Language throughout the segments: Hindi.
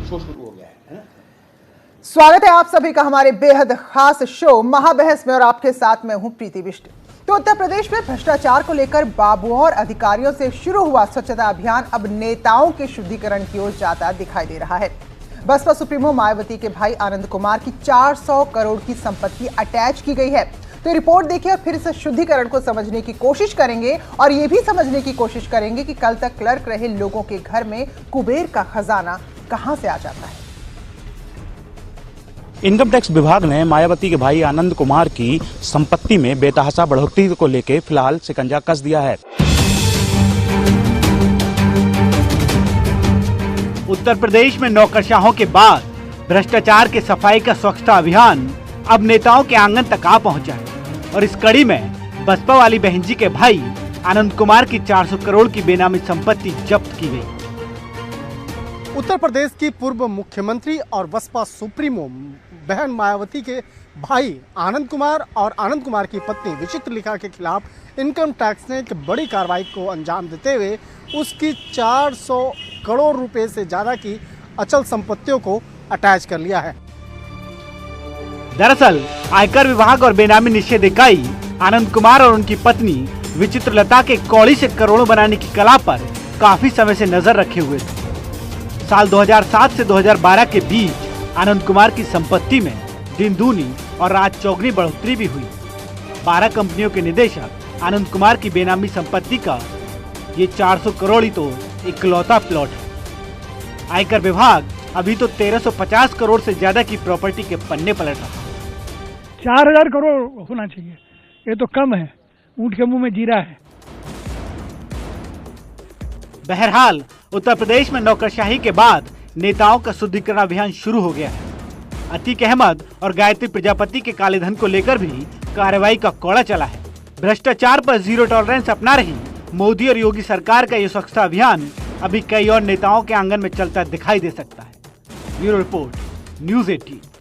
शो शुरू हो गया है ना? स्वागत है आप सभी का हमारे बेहद खास शो महाबहस में और आपके साथ मैं हूं प्रीति बिष्ट। तो उत्तर प्रदेश में भ्रष्टाचार को लेकर बाबुओं और अधिकारियों से शुरू हुआ स्वच्छता अभियान अब नेताओं के शुद्धिकरण की ओर जाता दिखाई दे रहा है। बसपा सुप्रीमो मायावती के भाई आनंद कुमार की 400 करोड़ की संपत्ति अटैच की गई है। तो रिपोर्ट देखिए और फिर इस शुद्धिकरण को समझने की कोशिश करेंगे और ये भी समझने की कोशिश करेंगे कि कल तक क्लर्क रहे लोगों के घर में कुबेर का खजाना कहां से आ जाता है। इनकम टैक्स विभाग ने मायावती के भाई आनंद कुमार की संपत्ति में बेतहाशा बढ़ोतरी को लेकर फिलहाल शिकंजा कस दिया है। उत्तर प्रदेश में नौकरशाहों के बाद भ्रष्टाचार के सफाई का स्वच्छता अभियान अब नेताओं के आंगन तक आ पहुंचा है और इस कड़ी में बसपा वाली बहन जी के भाई आनंद कुमार की 400 करोड़ की बेनामी संपत्ति जब्त की गई। उत्तर प्रदेश की पूर्व मुख्यमंत्री और बसपा सुप्रीमो बहन मायावती के भाई आनंद कुमार और आनंद कुमार की पत्नी विचित्र लिखा के खिलाफ इनकम टैक्स ने एक बड़ी कार्रवाई को अंजाम देते हुए उसकी 400 करोड़ रुपए से ज्यादा की अचल संपत्तियों को अटैच कर लिया है। दरअसल आयकर विभाग और बेनामी निषेध इकाई आनंद कुमार और उनकी पत्नी विचित्र लता के कौड़ी से करोड़ों बनाने की कला पर काफी समय से नजर रखे हुए थे। साल 2007 से 2012 के बीच आनंद कुमार की संपत्ति में दिन दूनी और रात चौगुनी बढ़ोतरी भी हुई। 12 कंपनियों के निदेशक आनंद कुमार की बेनामी संपत्ति का ये 400 करोड़ ही तो इकलौता प्लॉट है। आयकर विभाग अभी तो 1350 करोड़ से ज्यादा की प्रॉपर्टी के पन्ने पलट रहा है। 4000 करोड़ होना चाहिए, ये तो कम है, ऊंट के मुंह में जीरा है। बहरहाल उत्तर प्रदेश में नौकरशाही के बाद नेताओं का शुद्धिकरण अभियान शुरू हो गया है। अतीक अहमद और गायत्री प्रजापति के काले धन को लेकर भी कार्रवाई का कौड़ा चला है। भ्रष्टाचार पर जीरो टॉलरेंस अपना रही मोदी और योगी सरकार का ये स्वच्छता अभियान अभी कई और नेताओं के आंगन में चलता दिखाई दे सकता है। Bureau report, news 18।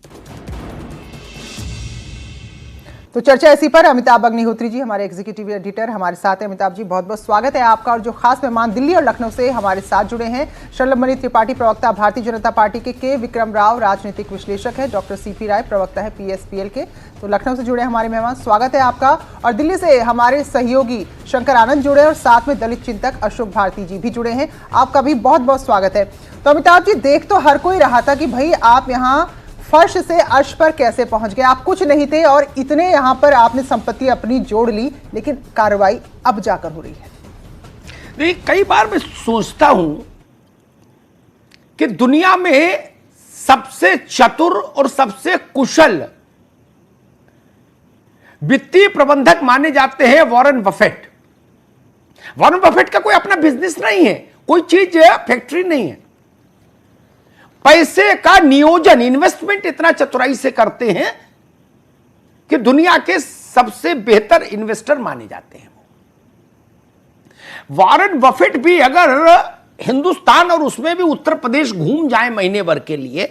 तो चर्चा इसी पर अमिताभ अग्निहोत्री जी हमारे एग्जीक्यूटिव एडिटर हमारे साथ हैं। अमिताभ जी बहुत बहुत स्वागत है आपका। और जो खास मेहमान दिल्ली और लखनऊ से हमारे साथ जुड़े हैं, शलभमणि त्रिपाठी प्रवक्ता भारतीय जनता पार्टी के विक्रम राव राजनीतिक विश्लेषक है, डॉक्टर सीपी राय प्रवक्ता है पीएसपीएल के। तो लखनऊ से जुड़े हमारे मेहमान, स्वागत है आपका। और दिल्ली से हमारे सहयोगी शंकर आनंद जुड़े और साथ में दलित चिंतक अशोक भारती जी भी जुड़े हैं, आपका भी बहुत बहुत स्वागत है। तो अमिताभ जी, देख तो हर कोई रहा था कि भाई आप यहाँ फर्श से अर्श पर कैसे पहुंच गए। आप कुछ नहीं थे और इतने यहां पर आपने संपत्ति अपनी जोड़ ली, लेकिन कार्रवाई अब जाकर हो रही है। देखिए, कई बार मैं सोचता हूं कि दुनिया में सबसे चतुर और सबसे कुशल वित्तीय प्रबंधक माने जाते हैं वॉरेन बफेट। वॉरेन बफेट का कोई अपना बिजनेस नहीं है, कोई चीज फैक्ट्री नहीं है। पैसे का नियोजन, इन्वेस्टमेंट इतना चतुराई से करते हैं कि दुनिया के सबसे बेहतर इन्वेस्टर माने जाते हैं। वॉरेन बफेट भी अगर हिंदुस्तान और उसमें भी उत्तर प्रदेश घूम जाए महीने भर के लिए,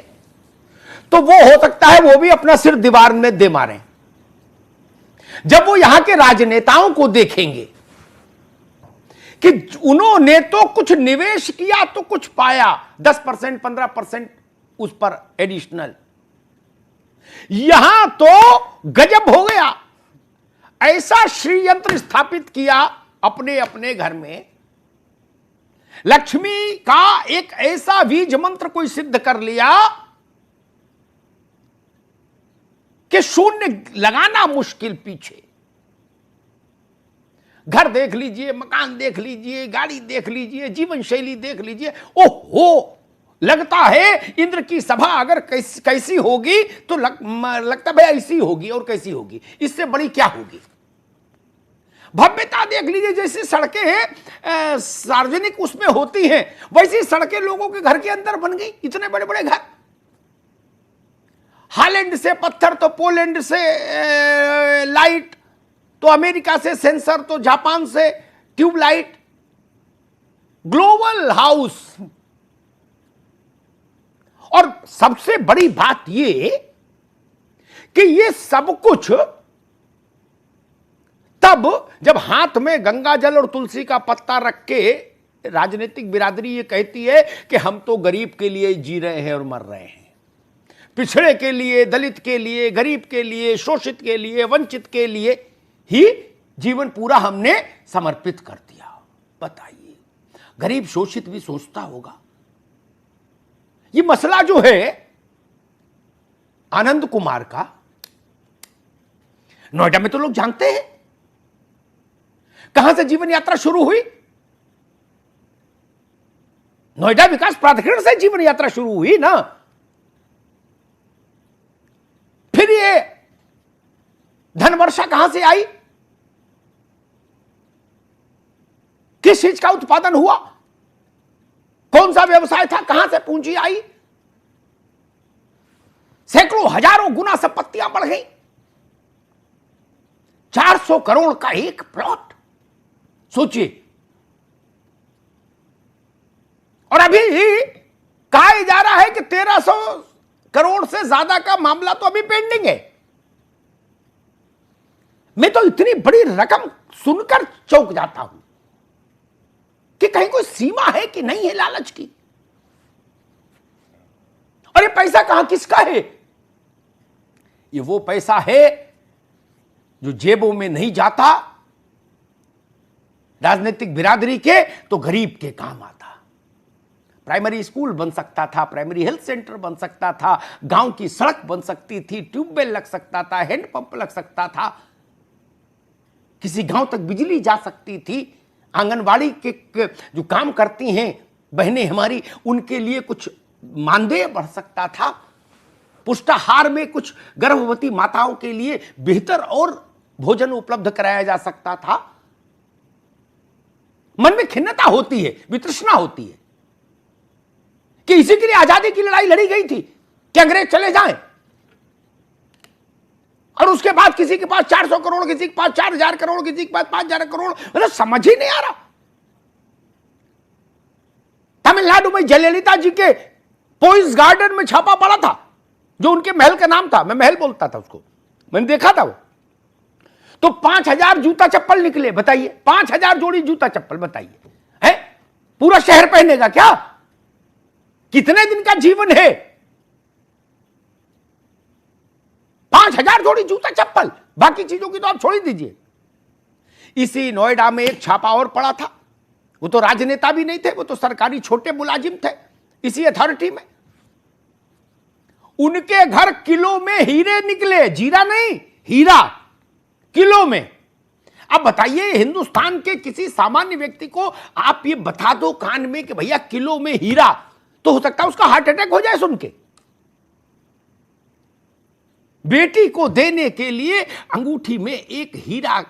तो वो हो सकता है वो भी अपना सिर दीवार में दे मारें। जब वो यहां के राजनेताओं को देखेंगे कि उन्होंने तो कुछ निवेश किया तो कुछ पाया, 10% 15% उस पर एडिशनल, यहां तो गजब हो गया। ऐसा श्रीयंत्र स्थापित किया अपने अपने घर में, लक्ष्मी का एक ऐसा बीज मंत्र कोई सिद्ध कर लिया कि शून्य लगाना मुश्किल। पीछे घर देख लीजिए, मकान देख लीजिए, गाड़ी देख लीजिए, जीवन शैली देख लीजिए। ओहो, लगता है इंद्र की सभा अगर कैसी होगी तो लगता भाई ऐसी होगी, और कैसी होगी, इससे बड़ी क्या होगी। भव्यता देख लीजिए, जैसी सड़कें सार्वजनिक उसमें होती हैं, वैसी सड़कें लोगों के घर के अंदर बन गई। इतने बड़े बड़े घर, हॉलैंड से पत्थर तो पोलैंड से लाइट, तो अमेरिका से सेंसर, तो जापान से ट्यूबलाइट, ग्लोबल हाउस। और सबसे बड़ी बात ये कि ये सब कुछ तब जब हाथ में गंगा जल और तुलसी का पत्ता रख के राजनीतिक बिरादरी ये कहती है कि हम तो गरीब के लिए जी रहे हैं और मर रहे हैं, पिछड़े के लिए, दलित के लिए, गरीब के लिए, शोषित के लिए, वंचित के लिए ही जीवन पूरा हमने समर्पित कर दिया। बताइए, गरीब शोषित भी सोचता होगा। ये मसला जो है आनंद कुमार का, नोएडा में तो लोग जानते हैं कहां से जीवन यात्रा शुरू हुई। नोएडा विकास प्राधिकरण से जीवन यात्रा शुरू हुई ना। फिर ये धनवर्षा कहां से आई, किस चीज का उत्पादन हुआ, कौन सा व्यवसाय था, कहां से पूंजी आई। सैकड़ों हजारों गुना संपत्तियां बढ़ गई। 400 करोड़ का एक प्लॉट, सोचिए। और अभी कहा जा रहा है कि 1300 करोड़ से ज्यादा का मामला तो अभी पेंडिंग है। मैं तो इतनी बड़ी रकम सुनकर चौंक जाता हूं कि कहीं कोई सीमा है कि नहीं है लालच की। और ये पैसा कहां किसका है? ये वो पैसा है जो जेबों में नहीं जाता, राजनीतिक बिरादरी के, तो गरीब के काम आता। प्राइमरी स्कूल बन सकता था, प्राइमरी हेल्थ सेंटर बन सकता था, गांव की सड़क बन सकती थी, ट्यूबवेल लग सकता था, हैंडपंप लग सकता था, किसी गांव तक बिजली जा सकती थी, आंगनबाड़ी के जो काम करती हैं बहनें हमारी, उनके लिए कुछ मानदेय बढ़ सकता था, पुष्टाहार में कुछ गर्भवती माताओं के लिए बेहतर और भोजन उपलब्ध कराया जा सकता था। मन में खिन्नता होती है, वितृष्णा होती है कि इसी के लिए आजादी की लड़ाई लड़ी गई थी कि अंग्रेज चले जाएं, और उसके बाद किसी के पास 400 करोड़, किसी के पास 4000 करोड़, किसी के पास 5000 करोड़, मतलब समझ ही नहीं आ रहा। तमिलनाडु में जयललिता जी के पोइस गार्डन में छापा पड़ा था, जो उनके महल का नाम था, मैं महल बोलता था उसको, मैंने देखा था वो। तो 5000 जूता चप्पल निकले, बताइए, 5000 जोड़ी जूता चप्पल, बताइए, है पूरा शहर पहनेगा क्या? कितने दिन का जीवन है? 5000 जोड़ी जूता चप्पल, बाकी चीजों की तो आप छोड़ ही दीजिए। इसी नोएडा में एक छापा और पड़ा था, वो तो राजनेता भी नहीं थे, वो तो सरकारी छोटे मुलाजिम थे इसी अथॉरिटी में। उनके घर किलो में हीरे निकले, जीरा नहीं, हीरा किलो में। अब बताइए, हिंदुस्तान के किसी सामान्य व्यक्ति को आप ये बता दो कान में कि भैया किलो में हीरा, तो हो सकता है उसका हार्ट अटैक हो जाए सुन के। बेटी को देने के लिए अंगूठी में एक हीरा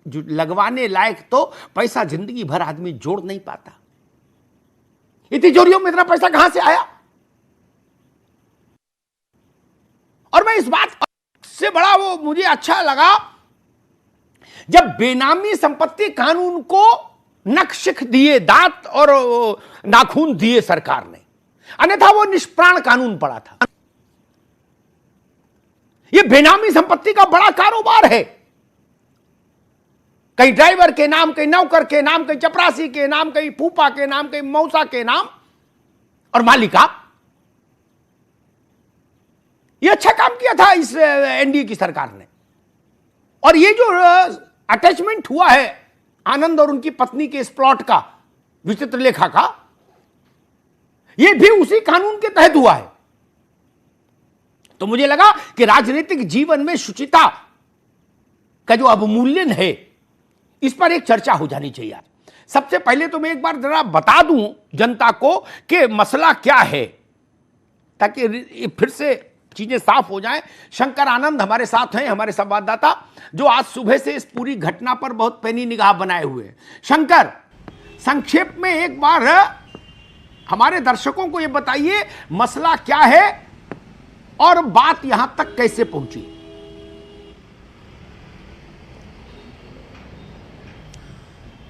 जो लगवाने लायक तो पैसा जिंदगी भर आदमी जोड़ नहीं पाता। ये तिजोरियों में इतना पैसा कहां से आया? और मैं इस बात से बड़ा वो मुझे अच्छा लगा जब बेनामी संपत्ति कानून को नक्शिख दिए, दांत और नाखून दिए सरकार ने, अन्यथा वो निष्प्राण कानून पड़ा था। ये बेनामी संपत्ति का बड़ा कारोबार है, कहीं ड्राइवर के नाम, कहीं नौकर के नाम, कहीं चपरासी के नाम, कहीं फूफा के नाम, कहीं मौसा के नाम, और मालिका। ये अच्छा काम किया था इस एनडीए की सरकार ने। और ये जो अटैचमेंट हुआ है आनंद और उनकी पत्नी के इस प्लॉट का, विचित्र लेखा का, ये भी उसी कानून के तहत हुआ है। तो मुझे लगा कि राजनीतिक जीवन में शुचिता का जो अवमूल्यन है, इस पर एक चर्चा हो जानी चाहिए। सबसे पहले तो मैं एक बार जरा बता दूं जनता को कि मसला क्या है, ताकि फिर से चीजें साफ हो जाएं। शंकर आनंद हमारे साथ हैं, हमारे संवाददाता, जो आज सुबह से इस पूरी घटना पर बहुत पैनी निगाह बनाए हुए हैं। शंकर, संक्षेप में एक बार हमारे दर्शकों को यह बताइए, मसला क्या है और बात यहां तक कैसे पहुंची?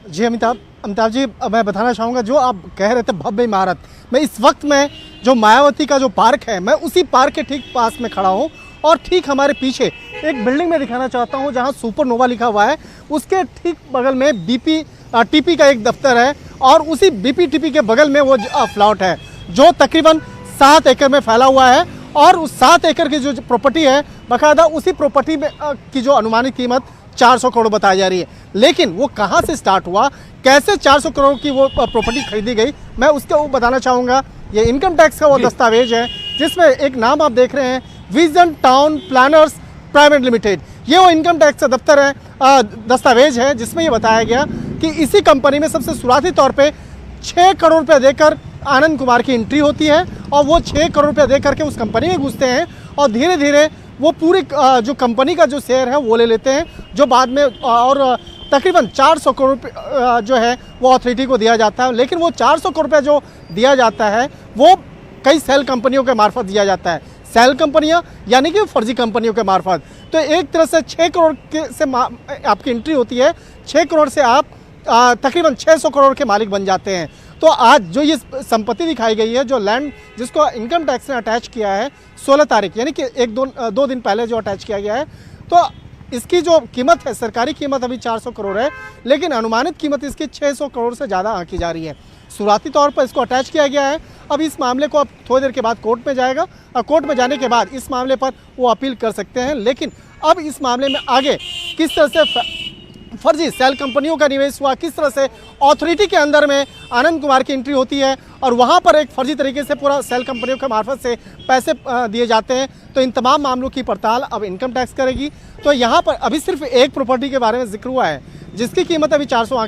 जी अमिताभ जी, मैं बताना चाहूँगा, जो आप कह रहे थे भव्य इमारत, मैं इस वक्त में जो मायावती का जो पार्क है, मैं उसी पार्क के ठीक पास में खड़ा हूँ। और ठीक हमारे पीछे एक बिल्डिंग में दिखाना चाहता हूँ जहाँ सुपरनोवा लिखा हुआ है, उसके ठीक बगल में टीपी का एक दफ्तर है, और उसी बीपीटीपी के बगल में वो प्लॉट है जो तकरीबन 7 एकड़ में फैला हुआ है। और उस 7 एकड़ की जो प्रॉपर्टी है, बाकायदा उसी प्रॉपर्टी में की जो अनुमानित कीमत 400 करोड़ बताई जा रही है। लेकिन वो कहाँ से स्टार्ट हुआ, कैसे 400 करोड़ की वो प्रॉपर्टी खरीदी गई, मैं उसके वो बताना चाहूँगा। ये इनकम टैक्स का वो दस्तावेज है जिसमें एक नाम आप देख रहे हैं, vision town planners private limited. ये वो इनकम टैक्स का दफ्तर है, दस्तावेज है जिसमें ये बताया गया कि इसी कंपनी में सबसे शुरुआती तौर पे 6 करोड़ रुपये देकर आनंद कुमार की एंट्री होती है और वो 6 करोड़ रुपये दे करके उस कंपनी में घुसते हैं और धीरे धीरे वो पूरी जो कंपनी का जो शेयर है वो ले लेते हैं, जो बाद में और तकरीबन 400 करोड़ रुपये जो है वो अथॉरिटी को दिया जाता है। लेकिन वो 400 करोड़ रुपये जो दिया जाता है वो कई सेल कंपनियों के मार्फत दिया जाता है। सेल कंपनियां यानी कि फर्जी कंपनियों के मार्फत। तो एक तरह से 6 करोड़ से आपकी एंट्री होती है, 6 करोड़ से आप तकरीबन 600 करोड़ के मालिक बन जाते हैं। तो आज जो ये संपत्ति दिखाई गई है, जो लैंड जिसको इनकम टैक्स ने अटैच किया है 16 तारीख यानी कि 2 दिन पहले जो अटैच किया गया है, तो इसकी जो कीमत है, सरकारी कीमत अभी 400 करोड़ है, लेकिन अनुमानित कीमत इसकी 600 करोड़ से ज़्यादा आंकी जा रही है। शुरुआती तौर पर इसको अटैच किया गया है। अब इस मामले को अब थोड़ी देर के बाद कोर्ट में जाएगा और कोर्ट में जाने के बाद इस मामले पर वो अपील कर सकते हैं। लेकिन अब इस मामले में आगे किस तरह से फर्जी सेल कंपनियों का निवेश हुआ, किस तरह से अथॉरिटी के अंदर में आनंद कुमार की एंट्री होती है और वहां पर एक फर्जी तरीके से पूरा सेल कंपनियों के मार्फत से पैसे दिए जाते हैं, तो इन तमाम मामलों की पड़ताल अब इनकम टैक्स करेगी। तो यहाँ पर अभी सिर्फ एक प्रॉपर्टी के बारे में जिक्र हुआ है जिसकी कीमत अभी 400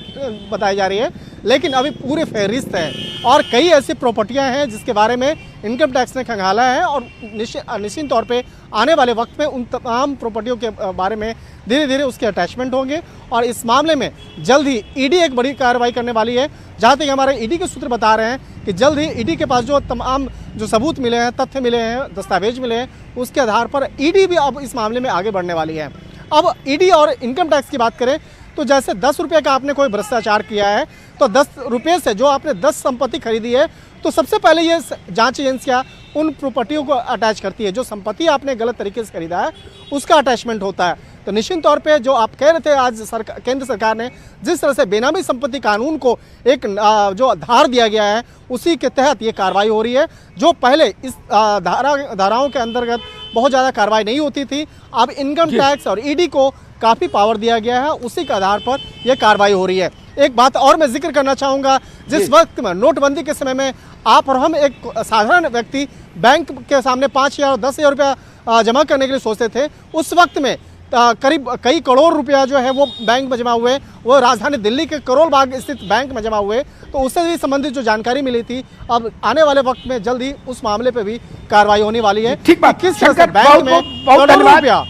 बताई जा रही है, लेकिन अभी पूरी फहरिस्त है और कई ऐसी प्रॉपर्टियां हैं जिसके बारे में इनकम टैक्स ने खंगाला है और निश्चित तौर पे आने वाले वक्त में उन तमाम प्रॉपर्टियों के बारे में धीरे धीरे उसके अटैचमेंट होंगे। और इस मामले में जल्द ही ईडी एक बड़ी कार्रवाई करने वाली है। जहाँ तक हमारे ईडी के सूत्र बता रहे हैं कि जल्द ही ईडी के पास जो तमाम जो सबूत मिले हैं, तथ्य मिले हैं, दस्तावेज मिले हैं, उसके आधार पर ईडी भी अब इस मामले में आगे बढ़ने वाली है। अब ईडी और इनकम टैक्स की बात करें तो जैसे 10 रुपये का आपने कोई भ्रष्टाचार किया है तो 10 रुपये से जो आपने 10 संपत्ति खरीदी है, तो सबसे पहले ये जांच एजेंसियां उन प्रॉपर्टियों को अटैच करती है। जो संपत्ति आपने गलत तरीके से खरीदा है उसका अटैचमेंट होता है। तो निश्चित तौर पे जो आप कह रहे थे, आज केंद्र सरकार ने जिस तरह से बेनामी संपत्ति कानून को एक जो आधार दिया गया है उसी के तहत ये कार्रवाई हो रही है। जो पहले इस धाराओं के अंतर्गत बहुत ज़्यादा कार्रवाई नहीं होती थी, अब इनकम टैक्स और ईडी को काफ़ी पावर दिया गया है, उसी के आधार पर यह कार्रवाई हो रही है। एक बात और मैं जिक्र करना चाहूँगा, जिस वक्त में नोटबंदी के समय में आप और हम एक साधारण व्यक्ति बैंक के सामने 5,000 और 10,000 रुपया जमा करने के लिए सोचते थे, उस वक्त में करीब कई करोड़ रुपया जो है वो बैंक में जमा हुए, वो राजधानी दिल्ली के करोल बाग स्थित बैंक में जमा हुए। तो उससे भी संबंधित जो जानकारी मिली थी, अब आने वाले वक्त में जल्द ही उस मामले पे भी कार्रवाई होने वाली है। ठीक बात, किस तरह से बैंक में करोड़ों रुपया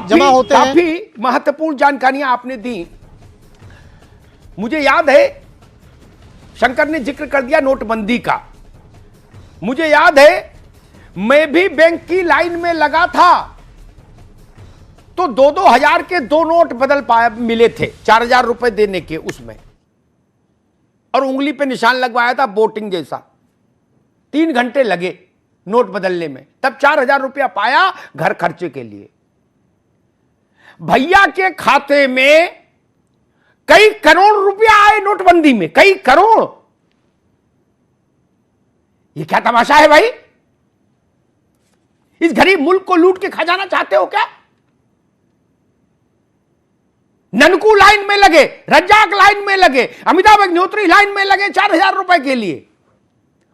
जमा होते हैं। काफी महत्वपूर्ण जानकारियां आपने दी। मुझे याद है शंकर ने जिक्र कर दिया नोटबंदी का। मुझे याद है मैं भी बैंक की लाइन में लगा था तो 2-2 हजार के 2 नोट बदल पाए मिले थे, 4,000 रुपए देने के उसमें, और उंगली पे निशान लगवाया था वोटिंग जैसा। 3 घंटे लगे नोट बदलने में, तब 4,000 रुपया पाया घर खर्चे के लिए। भैया के खाते में कई करोड़ रुपया आए नोटबंदी में, कई करोड़। ये क्या तमाशा है भाई? इस गरीब मुल्क को लूट के खा जाना चाहते हो क्या? ननकू लाइन में लगे, रज्जाक लाइन में लगे, अमिताभ अग्निहोत्री लाइन में लगे 4,000 रुपए के लिए,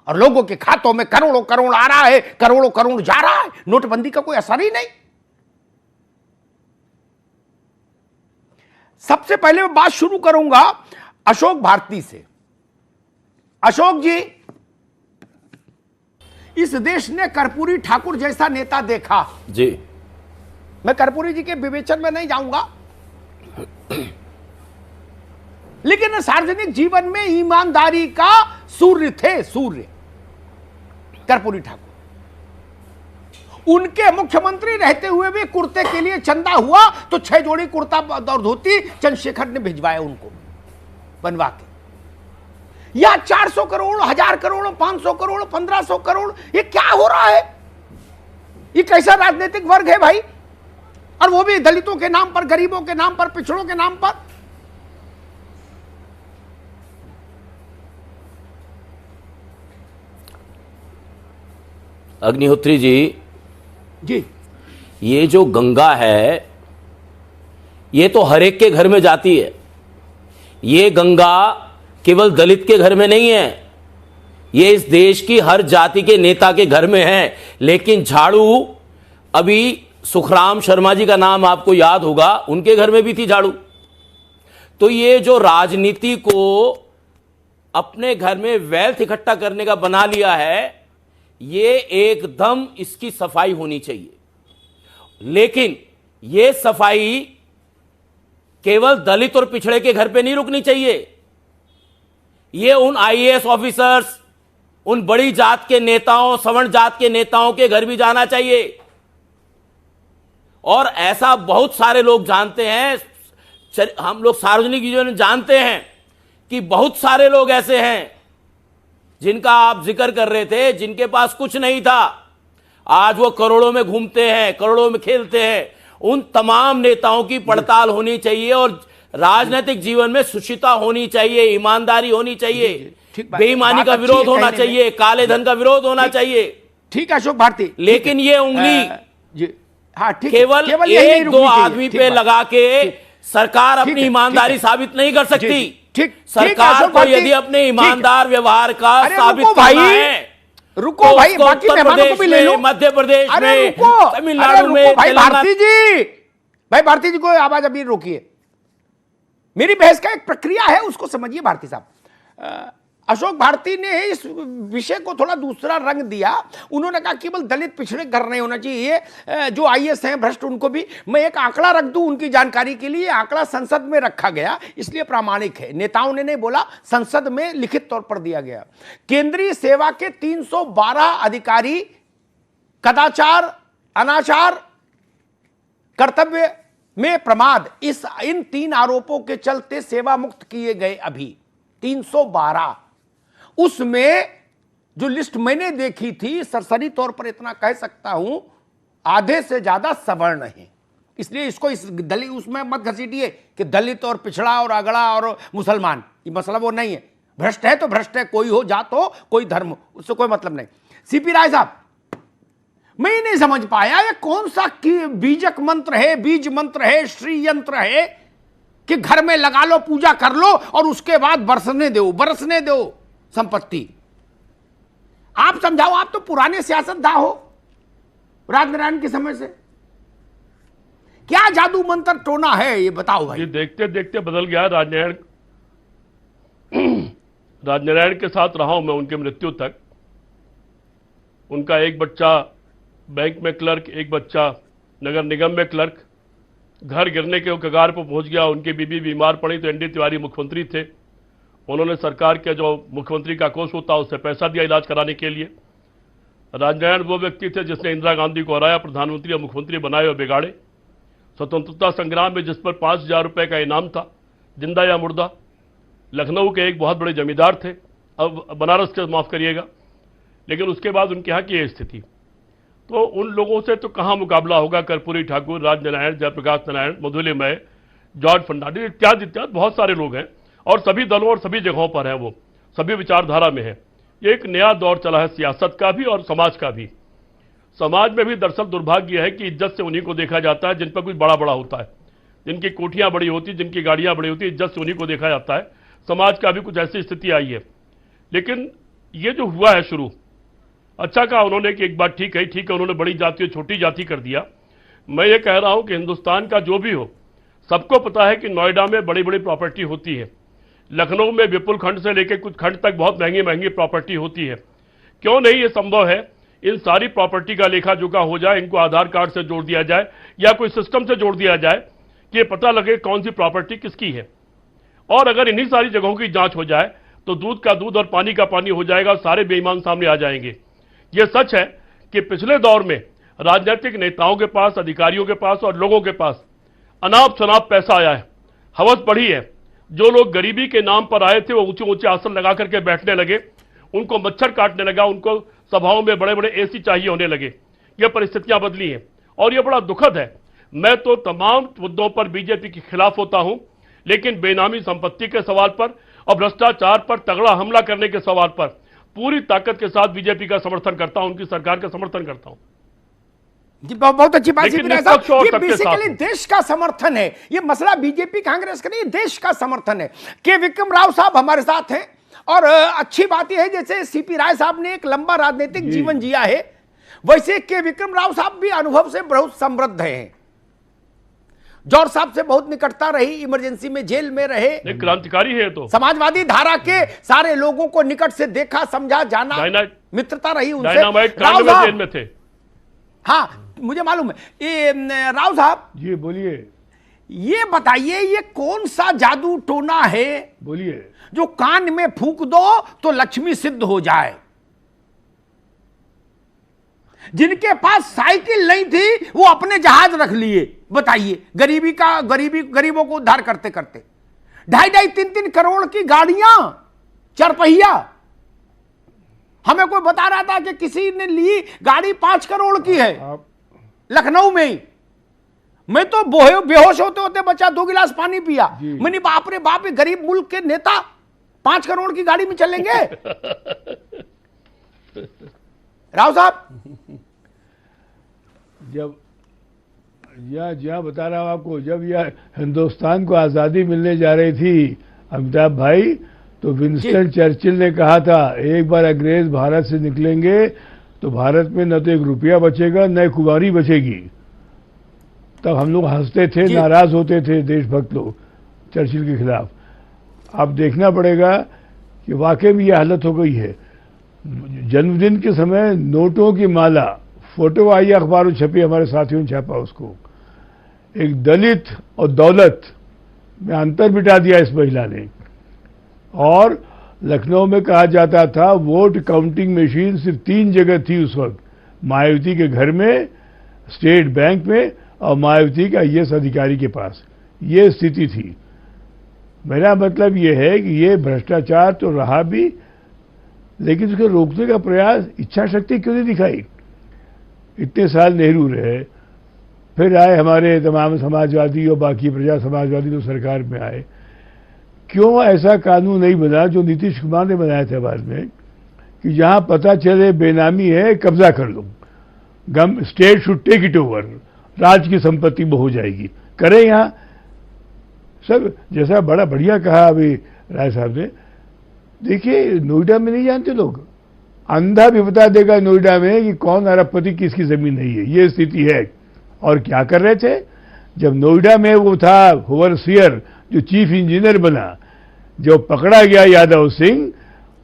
और लोगों के खातों में करोड़ों करोड़ आ रहा है, करोड़ों करोड़ जा रहा है। नोटबंदी का कोई असर ही नहीं। सबसे पहले मैं बात शुरू करूंगा अशोक भारती से। अशोक जी, इस देश ने कर्पूरी ठाकुर जैसा नेता देखा जी। मैं कर्पूरी जी के विवेचन में नहीं जाऊंगा, लेकिन सार्वजनिक जीवन में ईमानदारी का सूर्य थे, सूर्य कर्पूरी ठाकुर। उनके मुख्यमंत्री रहते हुए भी कुर्ते के लिए चंदा हुआ तो 6 जोड़ी कुर्ता और धोती चंद्रशेखर ने भिजवाया उनको बनवा के। या 400 करोड़, 1000 करोड़, 500 करोड़, 1500 करोड़, ये क्या हो रहा है? ये कैसा राजनीतिक वर्ग है भाई? और वो भी दलितों के नाम पर, गरीबों के नाम पर, पिछड़ों के नाम पर। अग्निहोत्री जी, ये जो गंगा है ये तो हर एक के घर में जाती है। ये गंगा केवल दलित के घर में नहीं है, ये इस देश की हर जाति के नेता के घर में है। लेकिन झाड़ू, अभी सुखराम शर्मा जी का नाम आपको याद होगा, उनके घर में भी थी झाड़ू। तो ये जो राजनीति को अपने घर में वेल्थ इकट्ठा करने का बना लिया है, ये एकदम इसकी सफाई होनी चाहिए। लेकिन ये सफाई केवल दलित और पिछड़े के घर पे नहीं रुकनी चाहिए, ये उन आईएएस ऑफिसर्स, उन बड़ी जात के नेताओं, सवर्ण जात के नेताओं के घर भी जाना चाहिए। और ऐसा बहुत सारे लोग जानते हैं, हम लोग सार्वजनिक जीवन में जानते हैं कि बहुत सारे लोग ऐसे हैं जिनका आप जिक्र कर रहे थे, जिनके पास कुछ नहीं था, आज वो करोड़ों में घूमते हैं, करोड़ों में खेलते हैं। उन तमाम नेताओं की पड़ताल होनी चाहिए और राजनीतिक जीवन में सुचिता होनी चाहिए, ईमानदारी होनी चाहिए, बेईमानी का विरोध होना चाहिए, काले धन का विरोध होना चाहिए। ठीक है अशोक भारती, लेकिन ये उंगली हाँ ठीक, केवल एक दो आदमी पे लगा के सरकार अपनी ईमानदारी साबित नहीं कर सकती। ठीक, सरकार को यदि अपने ईमानदार व्यवहार का साबित करना है, रुको भाई, बाकी मेहमानों को भी ले लो। मध्य प्रदेश में, तमिलनाडु में, भाई भारती जी को आवाज अभी रोकिए। मेरी बहस का एक प्रक्रिया है, उसको समझिए भारती साहब। अशोक भारती ने इस विषय को थोड़ा दूसरा रंग दिया। उन्होंने कहा केवल दलित पिछड़े घर नहीं होना चाहिए, जो आईएएस हैं भ्रष्ट, उनको भी। मैं एक आंकड़ा रख दूं उनकी जानकारी के लिए। आंकड़ा संसद में रखा गया, इसलिए प्रामाणिक है। नेताओं ने नहीं बोला, संसद में लिखित तौर पर दिया गया। केंद्रीय सेवा के 312 अधिकारी कदाचार, अनाचार, कर्तव्य में प्रमाद, इन 3 आरोपों के चलते सेवा मुक्त किए गए। अभी 312, उसमें जो लिस्ट मैंने देखी थी, सरसरी तौर पर इतना कह सकता हूं, आधे से ज्यादा सवर्ण हैं। इसलिए इसको इस दलित उसमें मत घसीटिए कि दलित और पिछड़ा और अगड़ा और मुसलमान, ये मसला वो नहीं है। भ्रष्ट है तो भ्रष्ट है, कोई हो जात हो, कोई धर्म हो, उससे कोई मतलब नहीं। सीपी राय साहब, मैं नहीं समझ पाया ये कौन सा बीजक मंत्र है, बीज मंत्र है, श्री यंत्र है कि घर में लगा लो, पूजा कर लो और उसके बाद बरसने दो संपत्ति। आप समझाओ, आप तो पुराने सियासतदान हो, राजनारायण के समय से। क्या जादू मंत्र टोना है ये बताओ भाई। देखते देखते बदल गया। राजनारायण के साथ रहा हूं मैं उनके मृत्यु तक। उनका एक बच्चा बैंक में क्लर्क, एक बच्चा नगर निगम में क्लर्क। घर गिरने के कगार पर पहुंच गया। उनकी बीबी बीमार पड़ी तो एनडी तिवारी मुख्यमंत्री थे। उन्होंने सरकार के जो मुख्यमंत्री का कोष होता है उससे पैसा दिया इलाज कराने के लिए। राजनारायण वो व्यक्ति थे जिसने इंदिरा गांधी को हराया, प्रधानमंत्री और मुख्यमंत्री बनाए और बिगाड़े। स्वतंत्रता संग्राम में जिस पर 5,000 रुपये का इनाम था, जिंदा या मुर्दा। लखनऊ के एक बहुत बड़े जमींदार थे, अब बनारस के माफ़ करिएगा। लेकिन उसके बाद उनके यहाँ की ये स्थिति, तो उन लोगों से तो कहाँ मुकाबला होगा। कर्पूरी ठाकुर, राजनारायण, जयप्रकाश नारायण, मधुलिमय, जॉर्ज फर्नांडिस इत्यादि इत्यादि बहुत सारे लोग हैं और सभी दलों और सभी जगहों पर हैं, वो सभी विचारधारा में है। ये एक नया दौर चला है सियासत का भी और समाज का भी। समाज में भी दरअसल दुर्भाग्य है कि इज्जत से उन्हीं को देखा जाता है जिन पर कुछ बड़ा बड़ा होता है, जिनकी कोठियां बड़ी होती, जिनकी गाड़ियां बड़ी होती, इज्जत से उन्हीं को देखा जाता है। समाज का भी कुछ ऐसी स्थिति आई है। लेकिन ये जो हुआ है शुरू, अच्छा कहा उन्होंने कि एक बात ठीक है उन्होंने बड़ी जाति और छोटी जाति कर दिया। मैं ये कह रहा हूं कि हिंदुस्तान का जो भी हो, सबको पता है कि नोएडा में बड़ी बड़ी प्रॉपर्टी होती है, लखनऊ में विपुल खंड से लेकर कुछ खंड तक बहुत महंगी महंगी प्रॉपर्टी होती है। क्यों नहीं ये संभव है इन सारी प्रॉपर्टी का लेखा जोखा हो जाए, इनको आधार कार्ड से जोड़ दिया जाए या कोई सिस्टम से जोड़ दिया जाए कि ये पता लगे कौन सी प्रॉपर्टी किसकी है। और अगर इन्हीं सारी जगहों की जांच हो जाए तो दूध का दूध और पानी का पानी हो जाएगा, सारे बेईमान सामने आ जाएंगे। ये सच है कि पिछले दौर में राजनीतिक नेताओं के पास, अधिकारियों के पास और लोगों के पास अनाप शनाप पैसा आया है, हवस बढ़ी है। जो लोग गरीबी के नाम पर आए थे वो ऊंचे ऊंचे आसन लगा करके बैठने लगे, उनको मच्छर काटने लगा, उनको सभाओं में बड़े बड़े एसी चाहिए होने लगे। ये परिस्थितियां बदली हैं और ये बड़ा दुखद है। मैं तो तमाम मुद्दों पर बीजेपी के खिलाफ होता हूं, लेकिन बेनामी संपत्ति के सवाल पर और भ्रष्टाचार पर तगड़ा हमला करने के सवाल पर पूरी ताकत के साथ बीजेपी का समर्थन करता हूं, उनकी सरकार का समर्थन करता हूं। जी, बहुत अच्छी बात। लेकिन ये निष्पक्ष और सबके बेसिकली साथ देश का समर्थन है। ये मसला बीजेपी कांग्रेस का नहीं, देश का समर्थन है। के विक्रम राव साहब हमारे साथ हैं और अच्छी बात यह है जैसे सीपी राय साहब ने एक लंबा राजनीतिक जीवन जिया है, वैसे के विक्रम राव साहब भी अनुभव से बहुत समृद्ध हैं। जौहर साहब से बहुत निकटता रही, इमरजेंसी में जेल में रहे, एक क्रांतिकारी है। तो समाजवादी धारा के सारे लोगों को निकट से देखा, समझा, जाना, मित्रता रही उनसे। डायनामाइट कांड में जेल में थे। हाँ, मुझे मालूम है। ये राव साहब जी बोलिए। ये बताइए, ये कौन सा जादू टोना है, बोलिए, जो कान में फूंक दो तो लक्ष्मी सिद्ध हो जाए? जिनके पास साइकिल नहीं थी वो अपने जहाज रख लिए। बताइए, गरीबों को उद्धार करते करते 2.5-3 करोड़ की गाड़ियां, चरपहिया। हमें कोई बता रहा था कि किसी ने ली गाड़ी 5 करोड़ की है लखनऊ में ही। मैं तो बेहोश होते होते बचा, 2 गिलास पानी पिया। मैंने बाप रे बाप, गरीब मुल्क के नेता 5 करोड़ की गाड़ी में चलेंगे? राव साहब, जब यह बता रहा हूं आपको, जब यह हिंदुस्तान को आज़ादी मिलने जा रही थी अमिताभ भाई, तो विंस्टन चर्चिल ने कहा था एक बार अंग्रेज भारत से निकलेंगे तो भारत में न तो 1 रुपया बचेगा न कुमारी बचेगी। तब हम लोग हंसते थे, नाराज होते थे देशभक्त लोग चर्चिल के खिलाफ। अब देखना पड़ेगा कि वाकई में यह हालत हो गई है। जन्मदिन के समय नोटों की माला, फोटो आई अखबारों छपी, हमारे साथियों ने छापा उसको। एक दलित और दौलत में अंतर बिठा दिया इस महिला ने। और लखनऊ में कहा जाता था वोट काउंटिंग मशीन सिर्फ 3 जगह थी उस वक्त, मायावती के घर में, स्टेट बैंक में और मायावती का आईएएस अधिकारी के पास। ये स्थिति थी। मेरा मतलब ये है कि ये भ्रष्टाचार तो रहा भी, लेकिन उसको रोकने का प्रयास, इच्छा शक्ति क्यों नहीं दिखाई? इतने साल नेहरू रहे, फिर आए हमारे तमाम समाजवादी और बाकी प्रजा समाजवादी लोग सरकार में आए। क्यों ऐसा कानून नहीं बना जो नीतीश कुमार ने बनाया था बाद में, कि जहां पता चले बेनामी है कब्जा कर लो, state should take it over, राज्य की संपत्ति में हो जाएगी। करें यहां सब, जैसा बड़ा बढ़िया कहा अभी राय साहब ने। देखिए, नोएडा में नहीं जानते लोग, अंधा भी बता देगा नोएडा में कि कौन अरबपति किसकी जमीन नहीं है। ये स्थिति है। और क्या कर रहे थे जब नोएडा में वो था ओवरसियर जो चीफ इंजीनियर बना, जो पकड़ा गया यादव सिंह,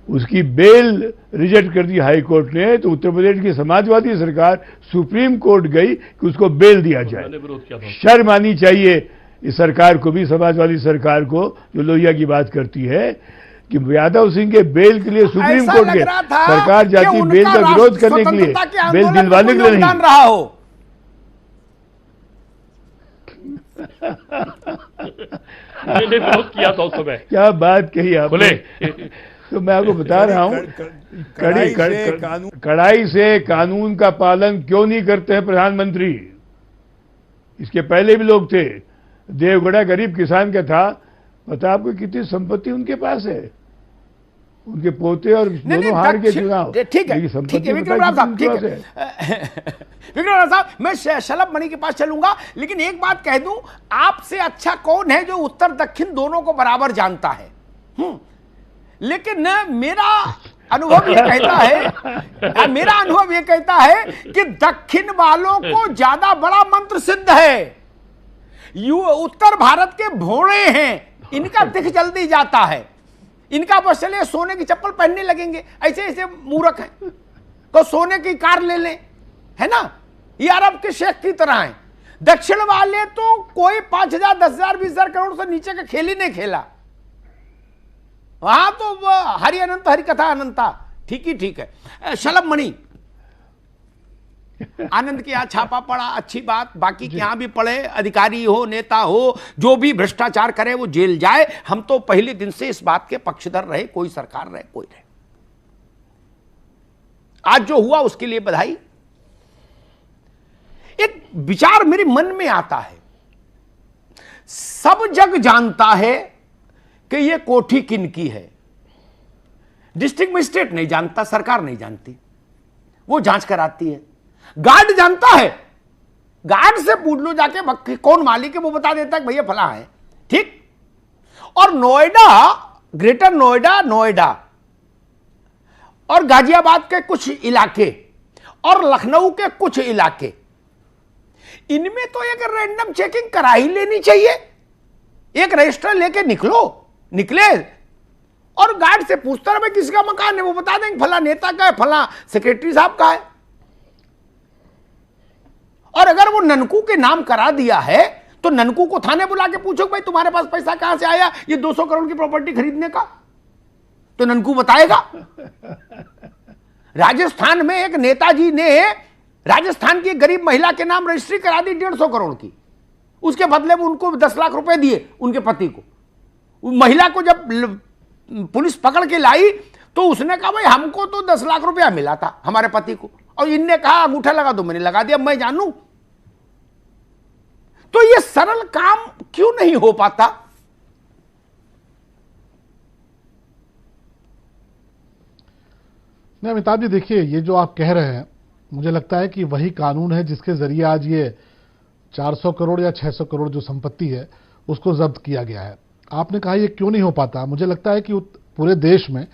उसकी बेल रिजेक्ट कर दी हाई कोर्ट ने। तो उत्तर प्रदेश की समाजवादी सरकार सुप्रीम कोर्ट गई कि उसको बेल दिया जाए। शर्म आनी चाहिए इस सरकार को भी, समाजवादी सरकार को, जो लोहिया की बात करती है कि यादव सिंह के बेल के लिए सुप्रीम कोर्ट गए। सरकार जाती बेल का विरोध करने के लिए, बेल दिलवाने के लिए नहीं। रहा हो मैंने विरोध किया था उस समय। क्या बात कही आपने। तो मैं आपको बता रहा हूं, कड़ाई से कानून का पालन क्यों नहीं करते हैं प्रधानमंत्री। इसके पहले भी लोग थे। देवगढ़ा गरीब किसान का था, पता आपको कितनी संपत्ति उनके पास है। उनके पोते और दोनों हार के चुनाव। ठीक है, विक्रम राव साहब, ठीक है विक्रम राव साहब, मैं शलभ मणि के पास चलूंगा, लेकिन एक बात कह दूं, आपसे अच्छा कौन है जो उत्तर दक्षिण दोनों को बराबर जानता है? लेकिन मेरा अनुभव ये कहता है कि दक्षिण वालों को ज्यादा बड़ा मंत्र सिद्ध है। उत्तर भारत के भोड़े हैं, इनका दिख जल्दी जाता है। इनका बस चले सोने की चप्पल पहनने लगेंगे, ऐसे ऐसे मूर्ख हैं। तो सोने की कार ले लें, है ना, ये अरब के शेख की तरह हैं। दक्षिण वाले तो कोई 5,000, 10,000, 20,000 करोड़ से नीचे का खेल ही नहीं खेला। वहां तो हरि अनंत, हरि कथा अनंता। ठीक ही ठीक है। शलभ मणि, आनंद के यहां छापा पड़ा, अच्छी बात। बाकी के यहां भी पड़े, अधिकारी हो, नेता हो, जो भी भ्रष्टाचार करे वो जेल जाए। हम तो पहले दिन से इस बात के पक्षधर रहे, कोई सरकार रहे कोई रहे। आज जो हुआ उसके लिए बधाई। एक विचार मेरे मन में आता है, सब जग जानता है कि यह कोठी किनकी है। डिस्ट्रिक्ट मजिस्ट्रेट नहीं जानता, सरकार नहीं जानती, वो जांच कराती है। गार्ड जानता है, गार्ड से पूछ लो जाके कौन मालिक है, वो बता देता है कि भैया फला है, ठीक। और नोएडा, ग्रेटर नोएडा, नोएडा और गाजियाबाद के कुछ इलाके और लखनऊ के कुछ इलाके, इनमें तो एक रैंडम चेकिंग करा ही लेनी चाहिए। एक रजिस्टर लेके निकले और गार्ड से पूछता रहे किसी का मकान है, वो बता देंगे फला नेता का है, फला सेक्रेटरी साहब का है। और अगर वो ननकू के नाम करा दिया है तो ननकू को थाने बुला के पूछो भाई तुम्हारे पास पैसा कहां से आया ये 200 करोड़ की प्रॉपर्टी खरीदने का, तो ननकू बताएगा। राजस्थान में एक नेताजी ने राजस्थान की एक गरीब महिला के नाम रजिस्ट्री करा दी 150 करोड़ की, उसके बदले में उनको 10 लाख रुपए दिए उनके पति को। महिला को जब पुलिस पकड़ के लाई तो उसने कहा भाई हमको तो 10 लाख रुपया मिला था हमारे पति को, और इनने कहा अंगूठा लगा दो, मैंने लगा दिया, मैं जानू। तो ये सरल काम क्यों नहीं हो पाता? नहीं अमिताभ जी, देखिए ये जो आप कह रहे हैं, मुझे लगता है कि वही कानून है जिसके जरिए आज ये 400 करोड़ या 600 करोड़ जो संपत्ति है उसको जब्त किया गया है। आपने कहा ये क्यों नहीं हो पाता, मुझे लगता है कि पूरे देश में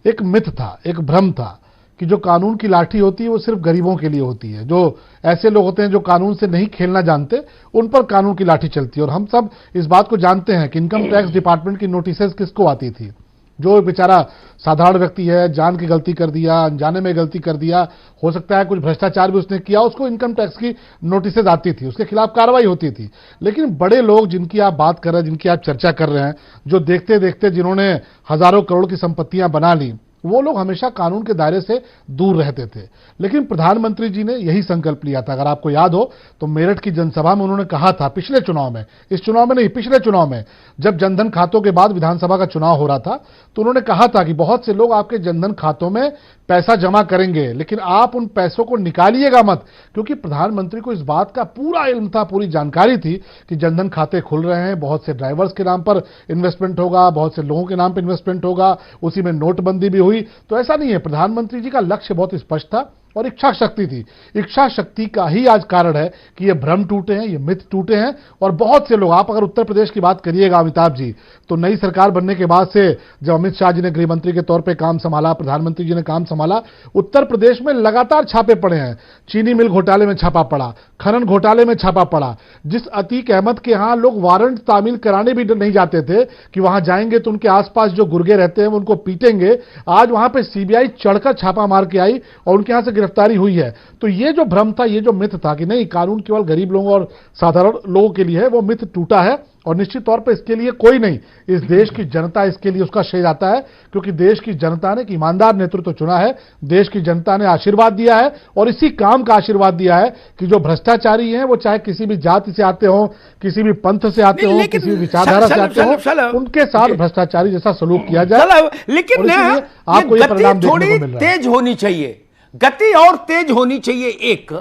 एक मिथ था, एक भ्रम था कि जो कानून की लाठी होती है वो सिर्फ गरीबों के लिए होती है, जो ऐसे लोग होते हैं जो कानून से नहीं खेलना जानते उन पर कानून की लाठी चलती है। और हम सब इस बात को जानते हैं कि इनकम टैक्स डिपार्टमेंट की नोटिसेस किसको आती थी, जो बेचारा साधारण व्यक्ति है, जान की गलती कर दिया, अनजाने में गलती कर दिया, हो सकता है कुछ भ्रष्टाचार भी उसने किया, उसको इनकम टैक्स की नोटिसेज आती थी, उसके खिलाफ कार्रवाई होती थी। लेकिन बड़े लोग जिनकी आप बात कर रहे हैं, जिनकी आप चर्चा कर रहे हैं, जो देखते देखते जिन्होंने हजारों करोड़ की संपत्तियां बना ली, वो लोग हमेशा कानून के दायरे से दूर रहते थे। लेकिन प्रधानमंत्री जी ने यही संकल्प लिया था। अगर आपको याद हो तो मेरठ की जनसभा में उन्होंने कहा था, पिछले चुनाव में, इस चुनाव में नहीं, पिछले चुनाव में, जब जनधन खातों के बाद विधानसभा का चुनाव हो रहा था, तो उन्होंने कहा था कि बहुत से लोग आपके जनधन खातों में पैसा जमा करेंगे लेकिन आप उन पैसों को निकालिएगा मत, क्योंकि प्रधानमंत्री को इस बात का पूरा इल्म था, पूरी जानकारी थी कि जनधन खाते खुल रहे हैं, बहुत से ड्राइवर्स के नाम पर इन्वेस्टमेंट होगा, बहुत से लोगों के नाम पर इन्वेस्टमेंट होगा, उसी में नोटबंदी भी हुई। तो ऐसा नहीं है, प्रधानमंत्री जी का लक्ष्य बहुत स्पष्ट था और इच्छा शक्ति थी। इच्छा शक्ति का ही आज कारण है कि ये भ्रम टूटे हैं, ये मिथ टूटे हैं। और बहुत से लोग, आप अगर उत्तर प्रदेश की बात करिएगा अमिताभ जी, तो नई सरकार बनने के बाद से जब अमित शाह जी ने गृह मंत्री के तौर पे काम संभाला, प्रधानमंत्री जी ने काम संभाला, उत्तर प्रदेश में लगातार छापे पड़े हैं। चीनी मिल घोटाले में छापा पड़ा, खनन घोटाले में छापा पड़ा। जिस अतीक अहमद के यहां लोग वारंट तामील कराने भी नहीं जाते थे कि वहां जाएंगे तो उनके आसपास जो गुर्गे रहते हैं उनको पीटेंगे, आज वहां पे सीबीआई चढ़कर छापा मार के आई और उनके यहां से गिरफ्तारी हुई है। तो ये जो भ्रम था, ये जो मिथ था कि नहीं कानून केवल गरीब लोगों और साधारण लोगों के लिए है, वो मिथ टूटा है। और निश्चित तौर पे इसके लिए कोई नहीं, इस देश की जनता इसके लिए उसका श्रेय जाता है, क्योंकि देश की जनता ने एक ईमानदार नेतृत्व चुना है, देश की जनता ने आशीर्वाद दिया है और इसी काम का आशीर्वाद दिया है कि जो भ्रष्टाचारी हैं वो चाहे किसी भी जाति से आते हो, किसी भी पंथ से आते हो, किसी भी विचारधारा से आते हो, उनके साथ भ्रष्टाचारी जैसा सलूक किया जाए। लेकिन आपको ये परिणाम देखने को मिल रहा है। तेज होनी चाहिए, गति और तेज होनी चाहिए। एक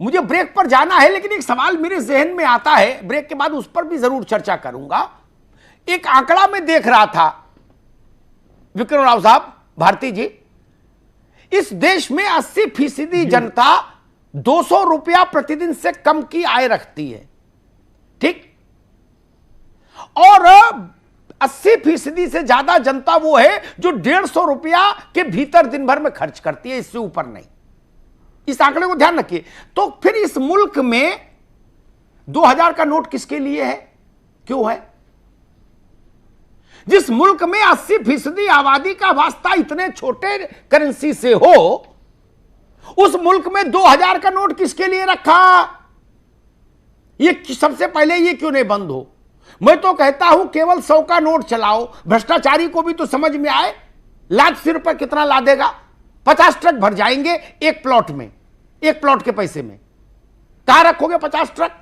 मुझे ब्रेक पर जाना है, लेकिन एक सवाल मेरे जहन में आता है, ब्रेक के बाद उस पर भी जरूर चर्चा करूंगा। एक आंकड़ा में देख रहा था विक्रम राव साहब, भारती जी, इस देश में 80% जनता 200 रुपया प्रतिदिन से कम की आय रखती है, ठीक? और 80% से ज्यादा जनता वो है जो 150 रुपया के भीतर दिन भर में खर्च करती है, इससे ऊपर नहीं। इस आंकड़े को ध्यान रखिए। तो फिर इस मुल्क में 2000 का नोट किसके लिए है, क्यों है? जिस मुल्क में 80% आबादी का वास्ता इतने छोटे करेंसी से हो, उस मुल्क में 2000 का नोट किसके लिए रखा? ये सबसे पहले ये क्यों नहीं बंद हो? मैं तो कहता हूं केवल 100 का नोट चलाओ, भ्रष्टाचारी को भी तो समझ में आए। लाख सिर पर कितना ला देगा? 50 ट्रक भर जाएंगे एक प्लॉट में, एक प्लॉट के पैसे में। कहां रखोगे 50 ट्रक?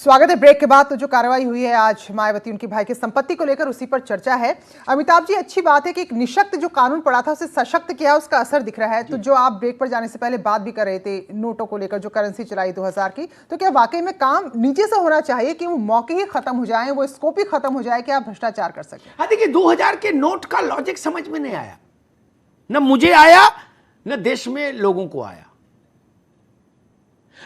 स्वागत है ब्रेक के बाद। तो जो कार्रवाई हुई है आज मायावती उनकी भाई की संपत्ति को लेकर, उसी पर चर्चा है। अमिताभ जी, अच्छी बात है कि एक निशक्त जो कानून पड़ा था उसे सशक्त किया, उसका असर दिख रहा है। तो जो आप ब्रेक पर जाने से पहले बात भी कर रहे थे नोटों को लेकर, जो करेंसी चलाई 2000 की, तो क्या वाकई में काम नीचे से होना चाहिए कि वो मौके ही खत्म हो जाए, वो स्कोप ही खत्म हो जाए कि आप भ्रष्टाचार कर सकें? हाँ देखिए, 2000 के नोट का लॉजिक समझ में नहीं आया, न मुझे आया न देश में लोगों को आया।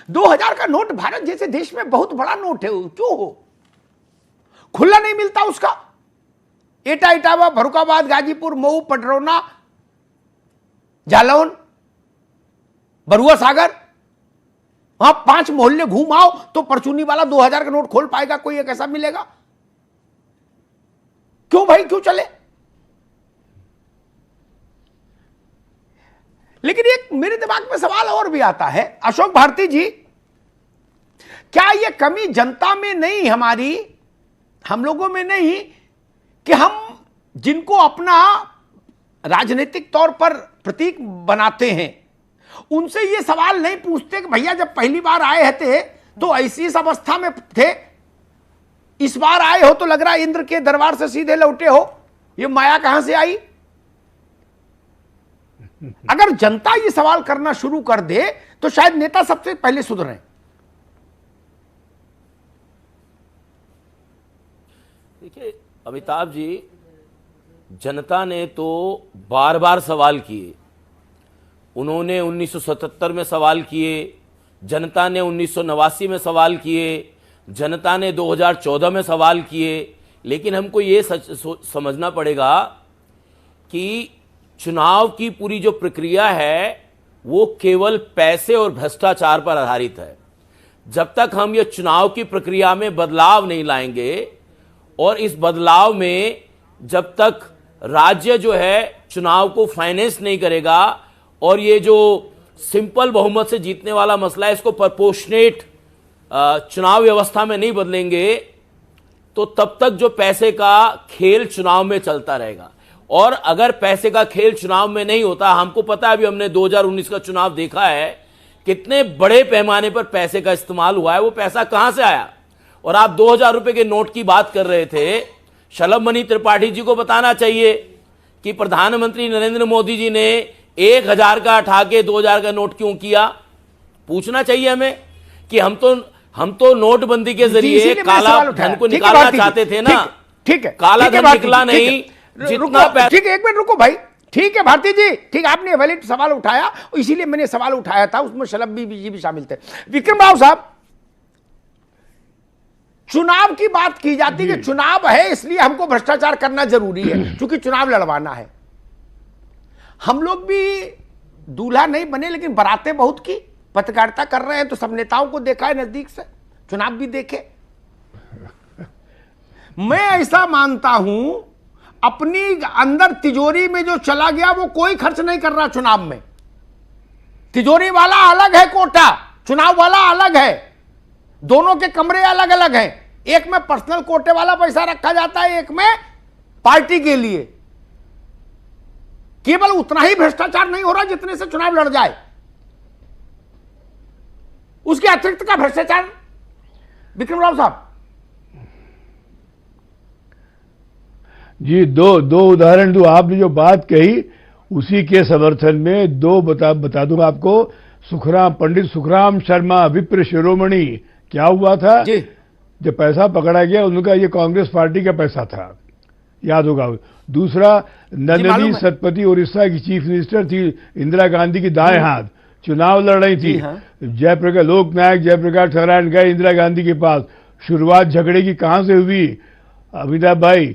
2000 का नोट भारत जैसे देश में बहुत बड़ा नोट है, क्यों हो, खुला नहीं मिलता उसका। एटा, इटावा, फर्रुखाबाद, गाजीपुर, मऊ, पडरौना, जालौन, बरुआ सागर, वहां 5 मोहल्ले घूम आओ तो परचूनी वाला 2000 का नोट खोल पाएगा कोई? एक ऐसा मिलेगा? क्यों भाई, क्यों चले? लेकिन एक मेरे दिमाग में सवाल और भी आता है, अशोक भारती जी, क्या यह कमी जनता में नहीं, हमारी, हम लोगों में नहीं, कि हम जिनको अपना राजनीतिक तौर पर प्रतीक बनाते हैं उनसे यह सवाल नहीं पूछते कि भैया जब पहली बार आए थे तो ऐसी इस अवस्था में थे, इस बार आए हो तो लग रहा है इंद्र के दरबार से सीधे लौटे हो, ये माया कहां से आई? अगर जनता ये सवाल करना शुरू कर दे तो शायद नेता सबसे पहले सुधरें। देखिए अमिताभ जी, जनता ने तो बार बार सवाल किए। उन्होंने 1977 में सवाल किए, जनता ने 1989 में सवाल किए, जनता ने 2014 में सवाल किए। लेकिन हमको ये समझना पड़ेगा कि चुनाव की पूरी जो प्रक्रिया है वो केवल पैसे और भ्रष्टाचार पर आधारित है। जब तक हम ये चुनाव की प्रक्रिया में बदलाव नहीं लाएंगे और इस बदलाव में जब तक राज्य जो है चुनाव को फाइनेंस नहीं करेगा और ये जो सिंपल बहुमत से जीतने वाला मसला है इसको प्रोपोर्शनेट चुनाव व्यवस्था में नहीं बदलेंगे, तो तब तक जो पैसे का खेल चुनाव में चलता रहेगा। और अगर पैसे का खेल चुनाव में नहीं होता, हमको पता है, अभी हमने 2019 का चुनाव देखा है, कितने बड़े पैमाने पर पैसे का इस्तेमाल हुआ है, वो पैसा कहां से आया। और आप 2000 रुपए के नोट की बात कर रहे थे, शलभमणि त्रिपाठी जी को बताना चाहिए कि प्रधानमंत्री नरेंद्र मोदी जी ने 1000 का उठा के 2000 का नोट क्यों किया। पूछना चाहिए हमें कि हम तो नोटबंदी के जरिए काला धन को निकालना चाहते थे ना। ठीक है, काला धन निकला नहीं, जितना पैसा। ठीक है, एक मिनट रुको भाई। ठीक है भारती जी, ठीक, आपने वैलिड सवाल उठाया, इसीलिए मैंने सवाल उठाया था, उसमें शलभ जी भी शामिल थे। विक्रम राव साहब, चुनाव की बात की जाती है कि चुनाव है इसलिए हमको भ्रष्टाचार करना जरूरी है, क्योंकि चुनाव लड़वाना है। हम लोग भी दूल्हा नहीं बने लेकिन बारातें बहुत की, पत्रकारिता कर रहे हैं तो सब नेताओं को देखा है नजदीक से, चुनाव भी देखे। मैं ऐसा मानता हूं, अपनी अंदर तिजोरी में जो चला गया वो कोई खर्च नहीं कर रहा चुनाव में। तिजोरी वाला अलग है कोटा, चुनाव वाला अलग है, दोनों के कमरे अलग अलग हैं। एक में पर्सनल कोटे वाला पैसा रखा जाता है, एक में पार्टी के लिए। केवल उतना ही भ्रष्टाचार नहीं हो रहा जितने से चुनाव लड़ जाए, उसके अतिरिक्त का भ्रष्टाचार। विक्रम राव साहब जी, दो उदाहरण दो। आपने जो बात कही उसी के समर्थन में दो बता दूंगा आपको। पंडित सुखराम शर्मा विप्र शिरोमणि, क्या हुआ था जी? जब पैसा पकड़ा गया उनका ये कांग्रेस पार्टी का पैसा था, याद होगा। दूसरा, नंदिनी सतपथी उड़ीसा की चीफ मिनिस्टर थी, इंदिरा गांधी की दाएं हाथ, चुनाव लड़ रही थी। जयप्रकाश लोकनायक जयप्रकाश नारायण गए इंदिरा गांधी के पास। शुरुआत झगड़े की कहां से हुई अमिताभ भाई?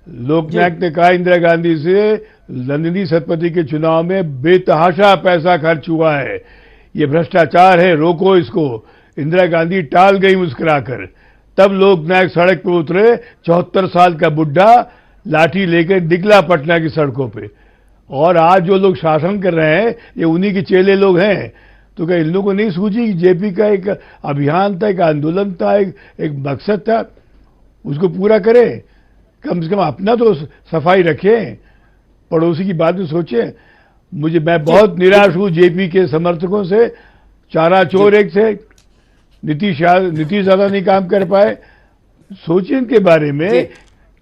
लोकनायक ने कहा इंदिरा गांधी से, नंदिनी सतपथी के चुनाव में बेतहाशा पैसा खर्च हुआ है, ये भ्रष्टाचार है, रोको इसको। इंदिरा गांधी टाल गई मुस्कुराकर। तब लोकनायक सड़क पर उतरे, 74 साल का बुढ़ा लाठी लेकर निकला पटना की सड़कों पे। और आज जो लोग शासन कर रहे हैं ये उन्हीं के चेले लोग हैं। तो क्या इन लोगों को नहीं सूझी कि जेपी का एक अभियान था, एक आंदोलन था, एक मकसद था, उसको पूरा करें। कम से कम अपना तो सफाई रखें, पड़ोसी की बात में सोचें। मैं बहुत निराश हूं जेपी के समर्थकों से। चारा चोर एक थे, नीतीश ज्यादा नहीं काम कर पाए। सोचिए इनके बारे में,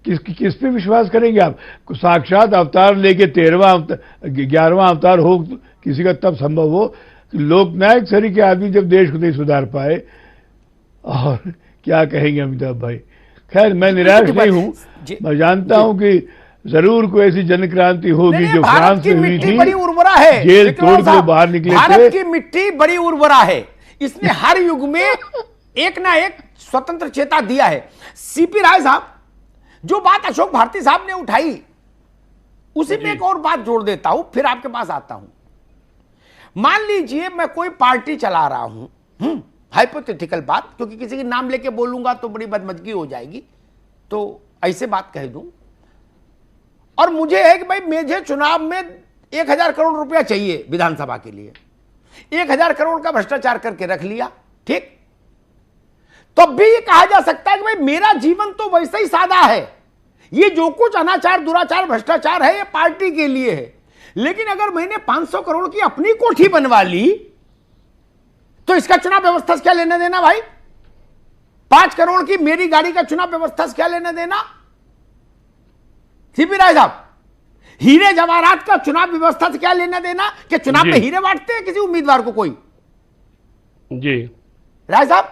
किस पे विश्वास करेंगे आप? साक्षात अवतार लेके 11वां अवतार हो किसी का तब संभव हो कि लोकनायक सरी के आदमी जब देश को नहीं सुधार पाए, और क्या कहेंगे अमिताभ भाई। खैर मैं निराश नहीं हूं, मैं जानता हूं कि जरूर कोई ऐसी जन क्रांति होगी जो फ्रांस में हुई थी, बड़ी उर्वरा है, जेल तोड़ के बाहर निकले थे। भारत की मिट्टी बड़ी उर्वरा है, इसने हर युग में एक ना एक स्वतंत्र चेता दिया है। सीपी राय साहब, जो बात अशोक भारती साहब ने उठाई उसी में एक और बात जोड़ देता हूं, फिर आपके पास आता हूं। मान लीजिए मैं कोई पार्टी चला रहा हूं, हाइपोथेटिकल बात, क्योंकि किसी के नाम लेके बोलूंगा तो बड़ी बदमजगी हो जाएगी, तो ऐसे बात कह दूं, और मुझे है कि भाई मुझे चुनाव में 1000 करोड़ रुपया चाहिए विधानसभा के लिए, 1000 करोड़ का भ्रष्टाचार करके रख लिया, ठीक, तो भी ये कहा जा सकता है कि भाई मेरा जीवन तो वैसे ही सादा है, ये जो कुछ अनाचार दुराचार भ्रष्टाचार है ये पार्टी के लिए है, लेकिन अगर मैंने 500 करोड़ की अपनी कोठी बनवा ली तो इसका चुनाव व्यवस्था से क्या लेना देना भाई? 5 करोड़ की मेरी गाड़ी का चुनाव व्यवस्था से क्या लेना देना? सीपी राय साहब, हीरे जवाहरात का चुनाव व्यवस्था से क्या लेना देना कि चुनाव में हीरे बांटते हैं किसी उम्मीदवार को कोई? जी राय साहब,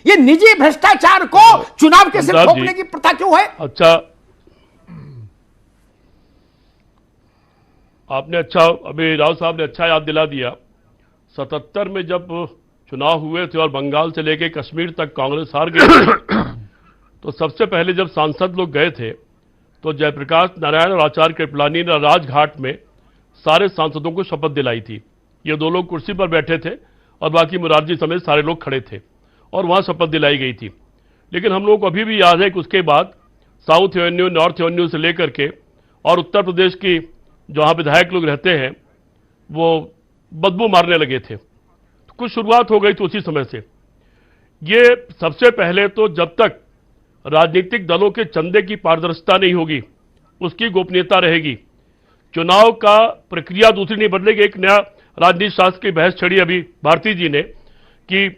ये निजी भ्रष्टाचार को चुनाव के सिर थोपने की प्रथा क्यों है? अच्छा, आपने अभी राव साहब ने अच्छा याद दिला दिया। 77 में जब चुनाव हुए थे और बंगाल से लेकर कश्मीर तक कांग्रेस हार गई तो सबसे पहले जब सांसद लोग गए थे तो जयप्रकाश नारायण और आचार्य कृपलानी ने राजघाट में सारे सांसदों को शपथ दिलाई थी। ये 2 लोग कुर्सी पर बैठे थे और बाकी मुरारजी समेत सारे लोग खड़े थे और वहां शपथ दिलाई गई थी। लेकिन हम लोग को अभी भी याद है कि उसके बाद साउथ एवेन्यू, नॉर्थ एवेन्यू से लेकर के और उत्तर प्रदेश की जहां विधायक लोग रहते हैं वो बदबू मारने लगे थे। तो कुछ शुरुआत हो गई थी उसी समय से। ये सबसे पहले तो जब तक राजनीतिक दलों के चंदे की पारदर्शिता नहीं होगी उसकी गोपनीयता रहेगी। चुनाव का प्रक्रिया दूसरी नहीं बदलेगी। एक नया राजनीति शास्त्र की बहस छड़ी अभी भारती जी ने कि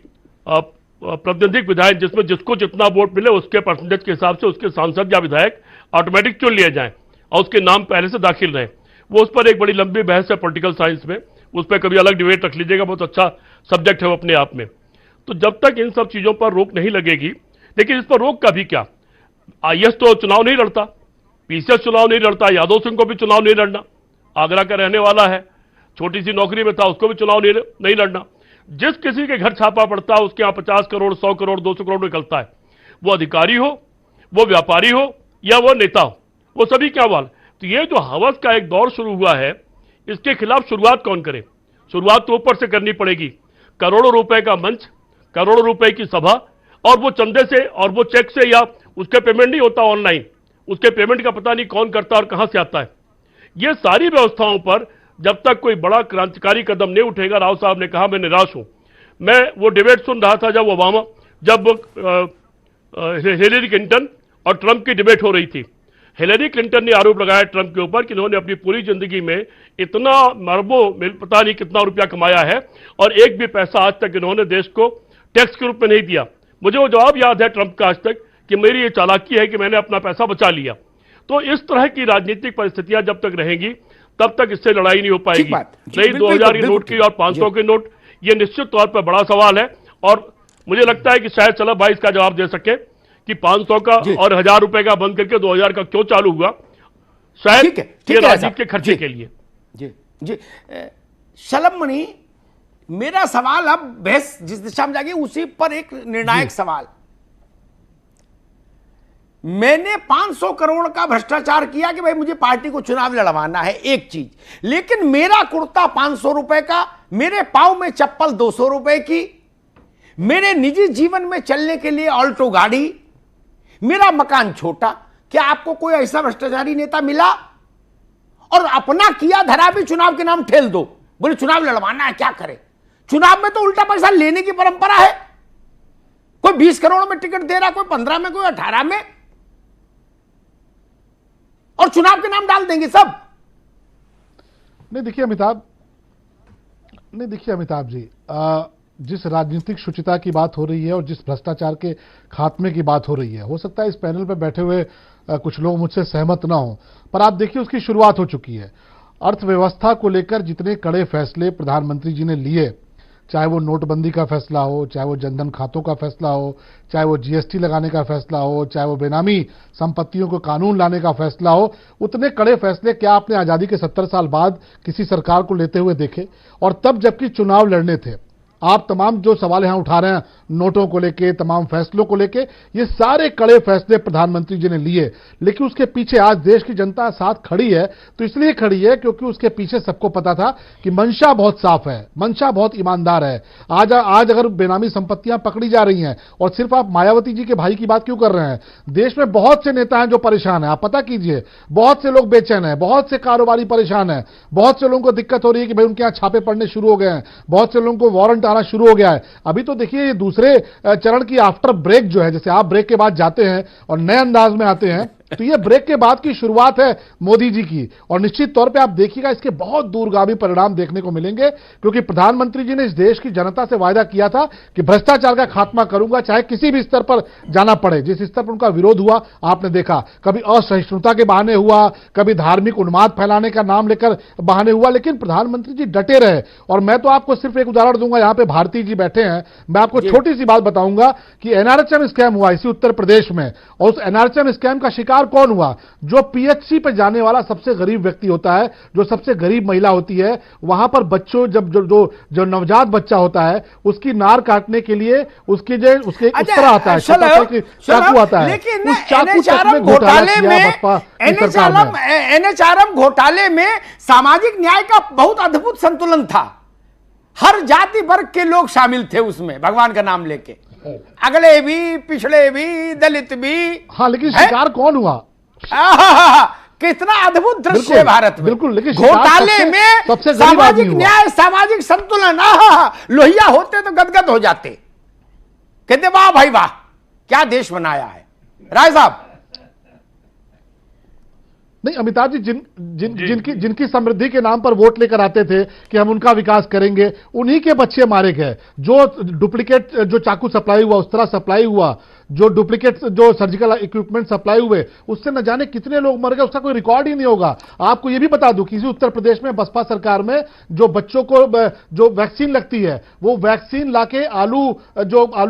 प्रतिनिधिक विधायक जिसमें जिसको जितना वोट मिले उसके परसेंटेज के हिसाब से उसके सांसद या विधायक ऑटोमेटिक चुन लिए जाएं और उसके नाम पहले से दाखिल रहे। वो उस पर एक बड़ी लंबी बहस है पॉलिटिकल साइंस में, उस पर कभी अलग डिबेट रख लीजिएगा, बहुत अच्छा सब्जेक्ट है वो अपने आप में। तो जब तक इन सब चीजों पर रोक नहीं लगेगी, लेकिन इस पर रोक का भी क्या, आईएएस तो चुनाव नहीं लड़ता, पीसीएस चुनाव नहीं लड़ता, यादव सिंह को भी चुनाव नहीं लड़ना, आगरा का रहने वाला है, छोटी सी नौकरी में था, उसको भी चुनाव नहीं लड़ना। जिस किसी के घर छापा पड़ता है उसके यहाँ 50 करोड़ 100 करोड़ 200 करोड़ निकलता है, वो अधिकारी हो, वो व्यापारी हो या वो नेता हो, वो सभी क्या वाल। तो ये जो हवस का एक दौर शुरू हुआ है, इसके खिलाफ शुरुआत कौन करे? शुरुआत तो ऊपर से करनी पड़ेगी। करोड़ों रुपए का मंच, करोड़ों रुपए की सभा, और वो चंदे से और वो चेक से, या उसके पेमेंट नहीं होता ऑनलाइन, उसके पेमेंट का पता नहीं कौन करता और कहां से आता है। ये सारी व्यवस्थाओं पर जब तक कोई बड़ा क्रांतिकारी कदम नहीं उठेगा, राव साहब ने कहा मैं निराश हूं। मैं वो डिबेट सुन रहा था जब हिलेरी क्लिंटन और ट्रंप की डिबेट हो रही थी। हिलेरी क्लिंटन ने आरोप लगाया ट्रंप के ऊपर कि इन्होंने अपनी पूरी जिंदगी में इतना अरबों पता नहीं कितना रुपया कमाया है और एक भी पैसा आज तक इन्होंने देश को टैक्स के रूप में नहीं दिया। मुझे वो जवाब याद है ट्रंप का आज तक कि मेरी ये चालाकी है कि मैंने अपना पैसा बचा लिया। तो इस तरह की राजनीतिक परिस्थितियां जब तक रहेंगी तब तक इससे लड़ाई नहीं हो पाएगी। नहीं 2000 के नोट की और 500 के नोट, ये निश्चित तौर पर बड़ा सवाल है और मुझे लगता है कि शायद चलो भाई इसका जवाब दे सके कि 500 का और 1000 रुपए का बंद करके 2000 का क्यों चालू हुआ। शायद ये राजनीति के खर्चे के लिए। जी जी शलभ मणि, मेरा सवाल अब बहस जिस दिशा में जाएगी उसी पर एक निर्णायक सवाल। मैंने 500 करोड़ का भ्रष्टाचार किया कि भाई मुझे पार्टी को चुनाव लड़वाना है, एक चीज, लेकिन मेरा कुर्ता 500 रुपए का, मेरे पांव में चप्पल 200 रुपए की, मेरे निजी जीवन में चलने के लिए ऑल्टो गाड़ी, मेरा मकान छोटा। क्या आपको कोई ऐसा भ्रष्टाचारी नेता मिला? और अपना किया धरा भी चुनाव के नाम ठेल दो, बोले चुनाव लड़वाना है, क्या करे। चुनाव में तो उल्टा पैसा लेने की परंपरा है। कोई 20 करोड़ में टिकट दे रहा, कोई 15 में, कोई 18 में, और चुनाव के नाम डाल देंगे सब। नहीं देखिए अमिताभ जी, जिस राजनीतिक शुचिता की बात हो रही है और जिस भ्रष्टाचार के खात्मे की बात हो रही है, हो सकता है इस पैनल पर बैठे हुए कुछ लोग मुझसे सहमत ना हो, पर आप देखिए उसकी शुरुआत हो चुकी है। अर्थव्यवस्था को लेकर जितने कड़े फैसले प्रधानमंत्री जी ने लिए, चाहे वो नोटबंदी का फैसला हो, चाहे वो जनधन खातों का फैसला हो, चाहे वो जीएसटी लगाने का फैसला हो, चाहे वो बेनामी संपत्तियों को कानून लाने का फैसला हो, उतने कड़े फैसले क्या आपने आजादी के 70 साल बाद किसी सरकार को लेते हुए देखे? और तब जबकि चुनाव लड़ने थे, आप तमाम जो सवाल यहां उठा रहे हैं नोटों को लेके, तमाम फैसलों को लेके, ये सारे कड़े फैसले प्रधानमंत्री जी ने लिए, लेकिन उसके पीछे आज देश की जनता साथ खड़ी है। तो इसलिए खड़ी है क्योंकि उसके पीछे सबको पता था कि मंशा बहुत साफ है, मंशा बहुत ईमानदार है। आज अगर बेनामी संपत्तियां पकड़ी जा रही हैं, और सिर्फ आप मायावती जी के भाई की बात क्यों कर रहे हैं, देश में बहुत से नेता हैं जो परेशान हैं, आप पता कीजिए, बहुत से लोग बेचैन हैं, बहुत से कारोबारी परेशान हैं, बहुत से लोगों को दिक्कत हो रही है कि भाई उनके यहां छापे पड़ने शुरू हो गए हैं, बहुत से लोगों को वारंट आना शुरू हो गया है। अभी तो देखिए ये दूसरे चरण की आफ्टर ब्रेक जो है, जैसे आप ब्रेक के बाद जाते हैं और नए अंदाज में आते हैं, तो ये ब्रेक के बाद की शुरुआत है मोदी जी की। और निश्चित तौर पे आप देखिएगा इसके बहुत दूरगामी परिणाम देखने को मिलेंगे, क्योंकि प्रधानमंत्री जी ने इस देश की जनता से वायदा किया था कि भ्रष्टाचार का खात्मा करूंगा, चाहे किसी भी स्तर पर जाना पड़े। जिस स्तर पर उनका विरोध हुआ आपने देखा, कभी असहिष्णुता के बहाने हुआ, कभी धार्मिक उन्माद फैलाने का नाम लेकर बहाने हुआ, लेकिन प्रधानमंत्री जी डटे रहे। और मैं तो आपको सिर्फ एक उदाहरण दूंगा, यहां पर भारती जी बैठे हैं, मैं आपको छोटी सी बात बताऊंगा कि एनआरएचएम स्कैम हुआ इसी उत्तर प्रदेश में, और उस एनआरएचएम स्कैम का शिकार कौन हुआ? जो पीएचसी पे जाने वाला सबसे गरीब व्यक्ति होता है, जो सबसे गरीब महिला होती है, वहां पर बच्चों जो नवजात बच्चा होता है, उसकी नार काटने के लिए उसके उस तरह आता है, चाकू आता है, लेकिन उस चाकू एनएचआरएम घोटाले में सामाजिक न्याय का बहुत अद्भुत संतुलन था। हर जाति वर्ग के लोग शामिल थे उसमें, भगवान का नाम लेके, अगले भी, पिछड़े भी, दलित भी। हाँ, लेकिन शिकार कौन हुआ? कितना अद्भुत दृश्य है भारत में। बिल्कुल, लेकिन घोटाले में सामाजिक न्याय, सामाजिक संतुलन, लोहिया होते तो गदगद हो जाते, कहते वाह भाई वाह, क्या देश बनाया है। राय साहब। नहीं, अमिताभ जी, जिनकी समृद्धि के नाम पर वोट लेकर आते थे कि हम उनका विकास करेंगे, उन्हीं के बच्चे मारे गए। जो डुप्लीकेट जो चाकू सप्लाई हुआ, उस तरह सप्लाई हुआ, जो डुप्लीकेट जो सर्जिकल इक्विपमेंट सप्लाई हुए, उससे न जाने कितने लोग मर गए, उसका कोई रिकॉर्ड ही नहीं होगा। आपको यह भी बता दूं कि इसी उत्तर प्रदेश में बसपा सरकार में जो बच्चों को जो वैक्सीन लगती है, वो वैक्सीन लाके आलू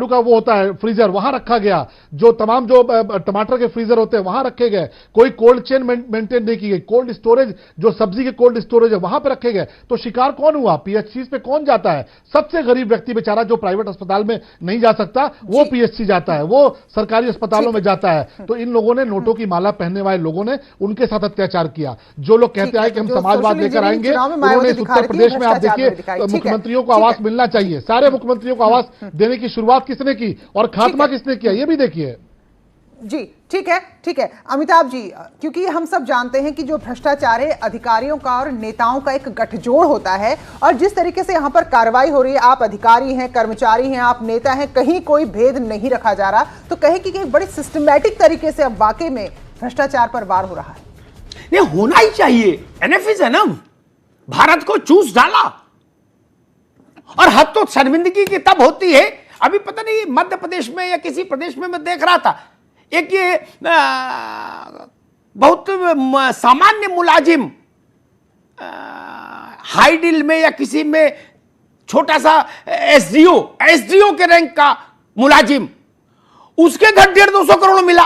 का वो होता है फ्रीजर, वहां रखा गया। जो तमाम जो टमाटर के फ्रीजर होते हैं वहां रखे गए, कोई कोल्ड चेन मेंटेन नहीं की गई, कोल्ड स्टोरेज जो सब्जी के कोल्ड स्टोरेज है वहां पर रखे गए। तो शिकार कौन हुआ? पीएचसी पे कौन जाता है? सबसे गरीब व्यक्ति बेचारा जो प्राइवेट अस्पताल में नहीं जा सकता, वो पीएचसी जाता है, वो सरकारी अस्पतालों में जाता है। तो इन लोगों ने, नोटों की माला पहनने वाले लोगों ने उनके साथ अत्याचार किया। जो लोग कहते हैं कि हम समाजवाद लेकर आएंगे, उन्होंने इस उत्तर प्रदेश में, आप देखिए, मुख्यमंत्रियों को आवास मिलना चाहिए, सारे मुख्यमंत्रियों को आवास देने की शुरुआत किसने की और खात्मा किसने किया, ये भी देखिए। जी ठीक है अमिताभ जी, क्योंकि हम सब जानते हैं कि जो भ्रष्टाचार है अधिकारियों का और नेताओं का एक गठजोड़ होता है, और जिस तरीके से यहां पर कार्रवाई हो रही है, आप अधिकारी हैं, कर्मचारी हैं, आप नेता हैं, कहीं कोई भेद नहीं रखा जा रहा, तो कहे कि बड़ी सिस्टमैटिक तरीके से अब वाकई में भ्रष्टाचार पर वार हो रहा है। नहीं, होना ही चाहिए, एनएफिस है ना, भारत को चूस डाला। और हद तो शर्मिंदगी की तब होती है, अभी पता नहीं मध्य प्रदेश में या किसी प्रदेश में मैं देख रहा था, एक ये बहुत सामान्य मुलाजिम हाई डील में या किसी में छोटा सा एसडीओ के रैंक का मुलाजिम, उसके घर 150-200 करोड़ मिला।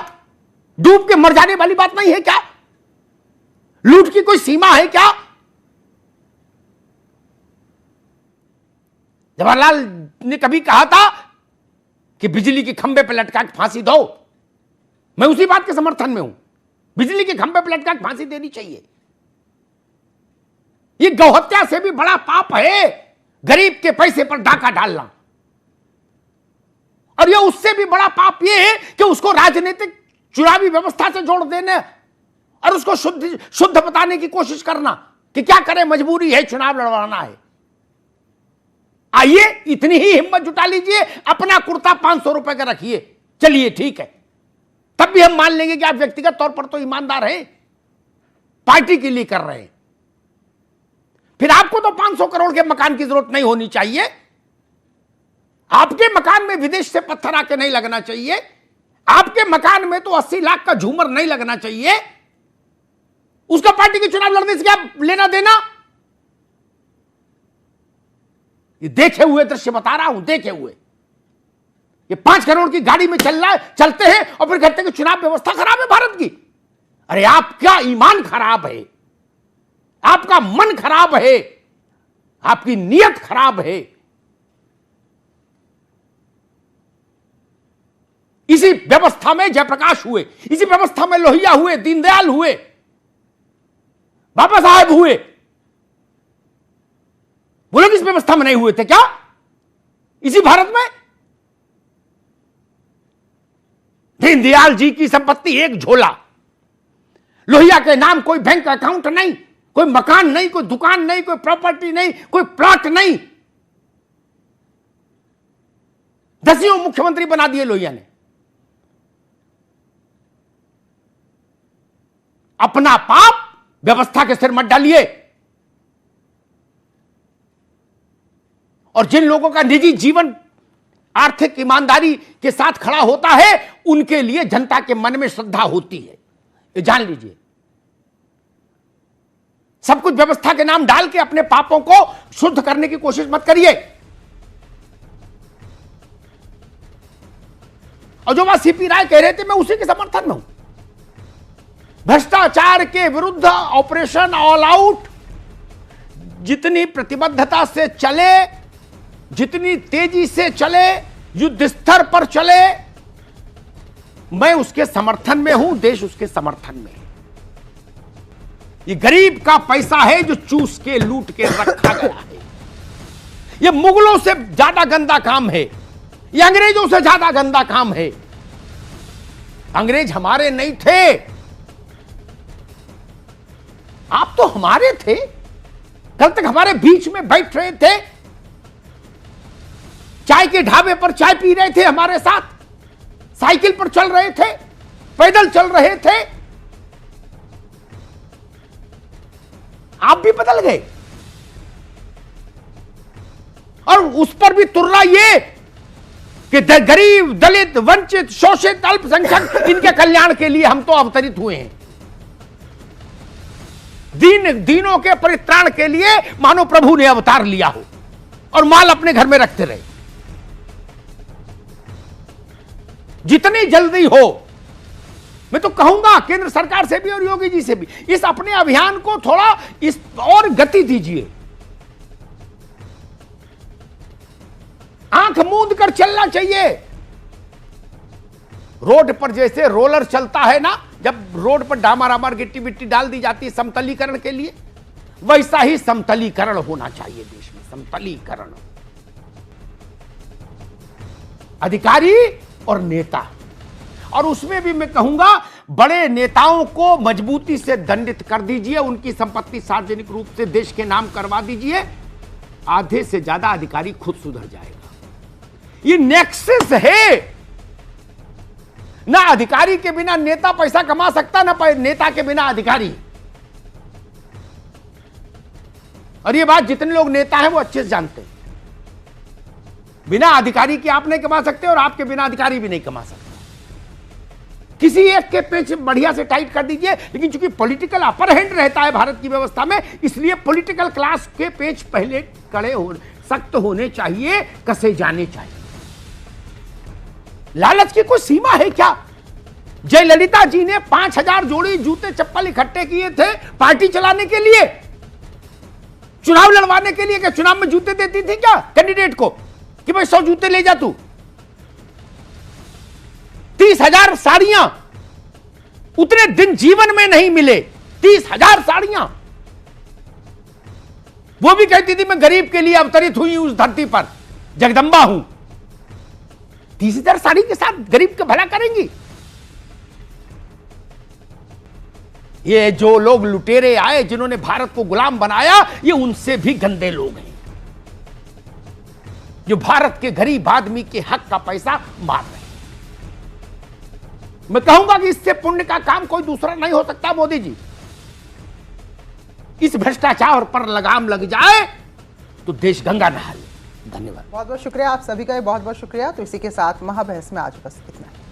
डूब के मर जाने वाली बात नहीं है क्या? लूट की कोई सीमा है क्या? जवाहरलाल ने कभी कहा था कि बिजली के खंभे पर लटका के फांसी दो, मैं उसी बात के समर्थन में हूं। बिजली के खंभे पर लटका के फांसी देनी चाहिए। यह गौहत्या से भी बड़ा पाप है, गरीब के पैसे पर डाका डालना। और यह उससे भी बड़ा पाप यह है कि उसको राजनीतिक चुनावी व्यवस्था से जोड़ देना और उसको शुद्ध बताने की कोशिश करना कि क्या करें, मजबूरी है, चुनाव लड़वाना है। आइए, इतनी ही हिम्मत जुटा लीजिए, अपना कुर्ता 500 रुपए का रखिए, चलिए ठीक है, तब भी हम मान लेंगे कि आप व्यक्तिगत तौर पर तो ईमानदार हैं, पार्टी के लिए कर रहे हैं। फिर आपको तो 500 करोड़ के मकान की जरूरत नहीं होनी चाहिए, आपके मकान में विदेश से पत्थर आके नहीं लगना चाहिए, आपके मकान में तो 80 लाख का झूमर नहीं लगना चाहिए। उसका पार्टी के चुनाव लड़ने से क्या लेना देना? ये देखे हुए दृश्य बता रहा हूं, देखे हुए। ये 5 करोड़ की गाड़ी में चलते हैं और फिर कहते हैं कि चुनाव व्यवस्था खराब है भारत की। अरे आपका ईमान खराब है, आपका मन खराब है, आपकी नीयत खराब है। इसी व्यवस्था में जयप्रकाश हुए, इसी व्यवस्था में लोहिया हुए, दीनदयाल हुए, बाबा साहेब हुए। वो लोग इस व्यवस्था में नहीं हुए थे क्या? इसी भारत में दीनदयाल जी की संपत्ति एक झोला, लोहिया के नाम कोई बैंक अकाउंट नहीं, कोई मकान नहीं, कोई दुकान नहीं, कोई प्रॉपर्टी नहीं, कोई प्लॉट नहीं। 10वीं मुख्यमंत्री बना दिए लोहिया ने। अपना पाप व्यवस्था के सिर मत डालिए। और जिन लोगों का निजी जीवन आर्थिक ईमानदारी के साथ खड़ा होता है, उनके लिए जनता के मन में श्रद्धा होती है, ये जान लीजिए। सब कुछ व्यवस्था के नाम डाल के अपने पापों को शुद्ध करने की कोशिश मत करिए। और जो बात सीपी राय कह रहे थे, मैं उसी के समर्थन में हूं। भ्रष्टाचार के विरुद्ध ऑपरेशन ऑल आउट जितनी प्रतिबद्धता से चले, जितनी तेजी से चले, युद्ध स्तर पर चले, मैं उसके समर्थन में हूं, देश उसके समर्थन में है। ये गरीब का पैसा है जो चूस के लूट के रखा गया है। ये मुगलों से ज्यादा गंदा काम है, ये अंग्रेजों से ज्यादा गंदा काम है। अंग्रेज हमारे नहीं थे, आप तो हमारे थे। कल तक हमारे बीच में बैठ रहे थे, चाय के ढाबे पर चाय पी रहे थे हमारे साथ, साइकिल पर चल रहे थे, पैदल चल रहे थे। आप भी बदल गए। और उस पर भी तुर्रा ये कि गरीब, दलित, वंचित, शोषित, अल्पसंख्यक, इनके कल्याण के लिए हम तो अवतरित हुए हैं। दीनों के परित्राण के लिए मानो प्रभु ने अवतार लिया हो और माल अपने घर में रखते रहे। जितनी जल्दी हो, मैं तो कहूंगा केंद्र सरकार से भी और योगी जी से भी, इस अपने अभियान को थोड़ा इस और गति दीजिए। आंख मूंद कर चलना चाहिए। रोड पर जैसे रोलर चलता है ना, जब रोड पर डामर गिट्टी बिट्टी डाल दी जाती है समतलीकरण के लिए, वैसा ही समतलीकरण होना चाहिए देश में। समतलीकरण, अधिकारी और नेता। और उसमें भी मैं कहूंगा बड़े नेताओं को मजबूती से दंडित कर दीजिए, उनकी संपत्ति सार्वजनिक रूप से देश के नाम करवा दीजिए। आधे से ज्यादा अधिकारी खुद सुधर जाएगा। ये नेक्सस है। ना अधिकारी के बिना नेता पैसा कमा सकता, ना नेता के बिना अधिकारी। और ये बात जितने लोग नेता हैं वो अच्छे से जानते हैं। बिना अधिकारी के आप नहीं कमा सकते और आपके बिना अधिकारी भी नहीं कमा सकते। किसी एक के पेच बढ़िया से टाइट कर दीजिए, लेकिन चूंकि पॉलिटिकल अपर हैंड रहता है भारत की व्यवस्था में, इसलिए पॉलिटिकल क्लास के पेच पहले कड़े हो, सख्त होने चाहिए, कसे जाने चाहिए। लालच की कोई सीमा है क्या? जयललिता जी ने 5000 जोड़ी जूते चप्पल इकट्ठे किए थे पार्टी चलाने के लिए, चुनाव लड़वाने के लिए। क्या चुनाव में जूते देती थी क्या कैंडिडेट को कि भाई 100 जूते ले जा तू? 30,000 साड़ियां उतने दिन जीवन में नहीं मिले। 30,000 साड़ियां। वो भी कहती थी मैं गरीब के लिए अवतरित हुई उस धरती पर, जगदंबा हूं। 30,000 साड़ी के साथ गरीब का भला करेंगी? ये जो लोग लुटेरे आए, जिन्होंने भारत को गुलाम बनाया, ये उनसे भी गंदे लोग हैं, जो भारत के गरीब आदमी के हक का पैसा मार रहे हैं। मैं कहूंगा कि इससे पुण्य का काम कोई दूसरा नहीं हो सकता। मोदी जी, इस भ्रष्टाचार पर लगाम लग जाए तो देश गंगा नहा ले। धन्यवाद। बहुत बहुत शुक्रिया आप सभी का, बहुत बहुत शुक्रिया। तो इसी के साथ महाबहस में आज बस इतना।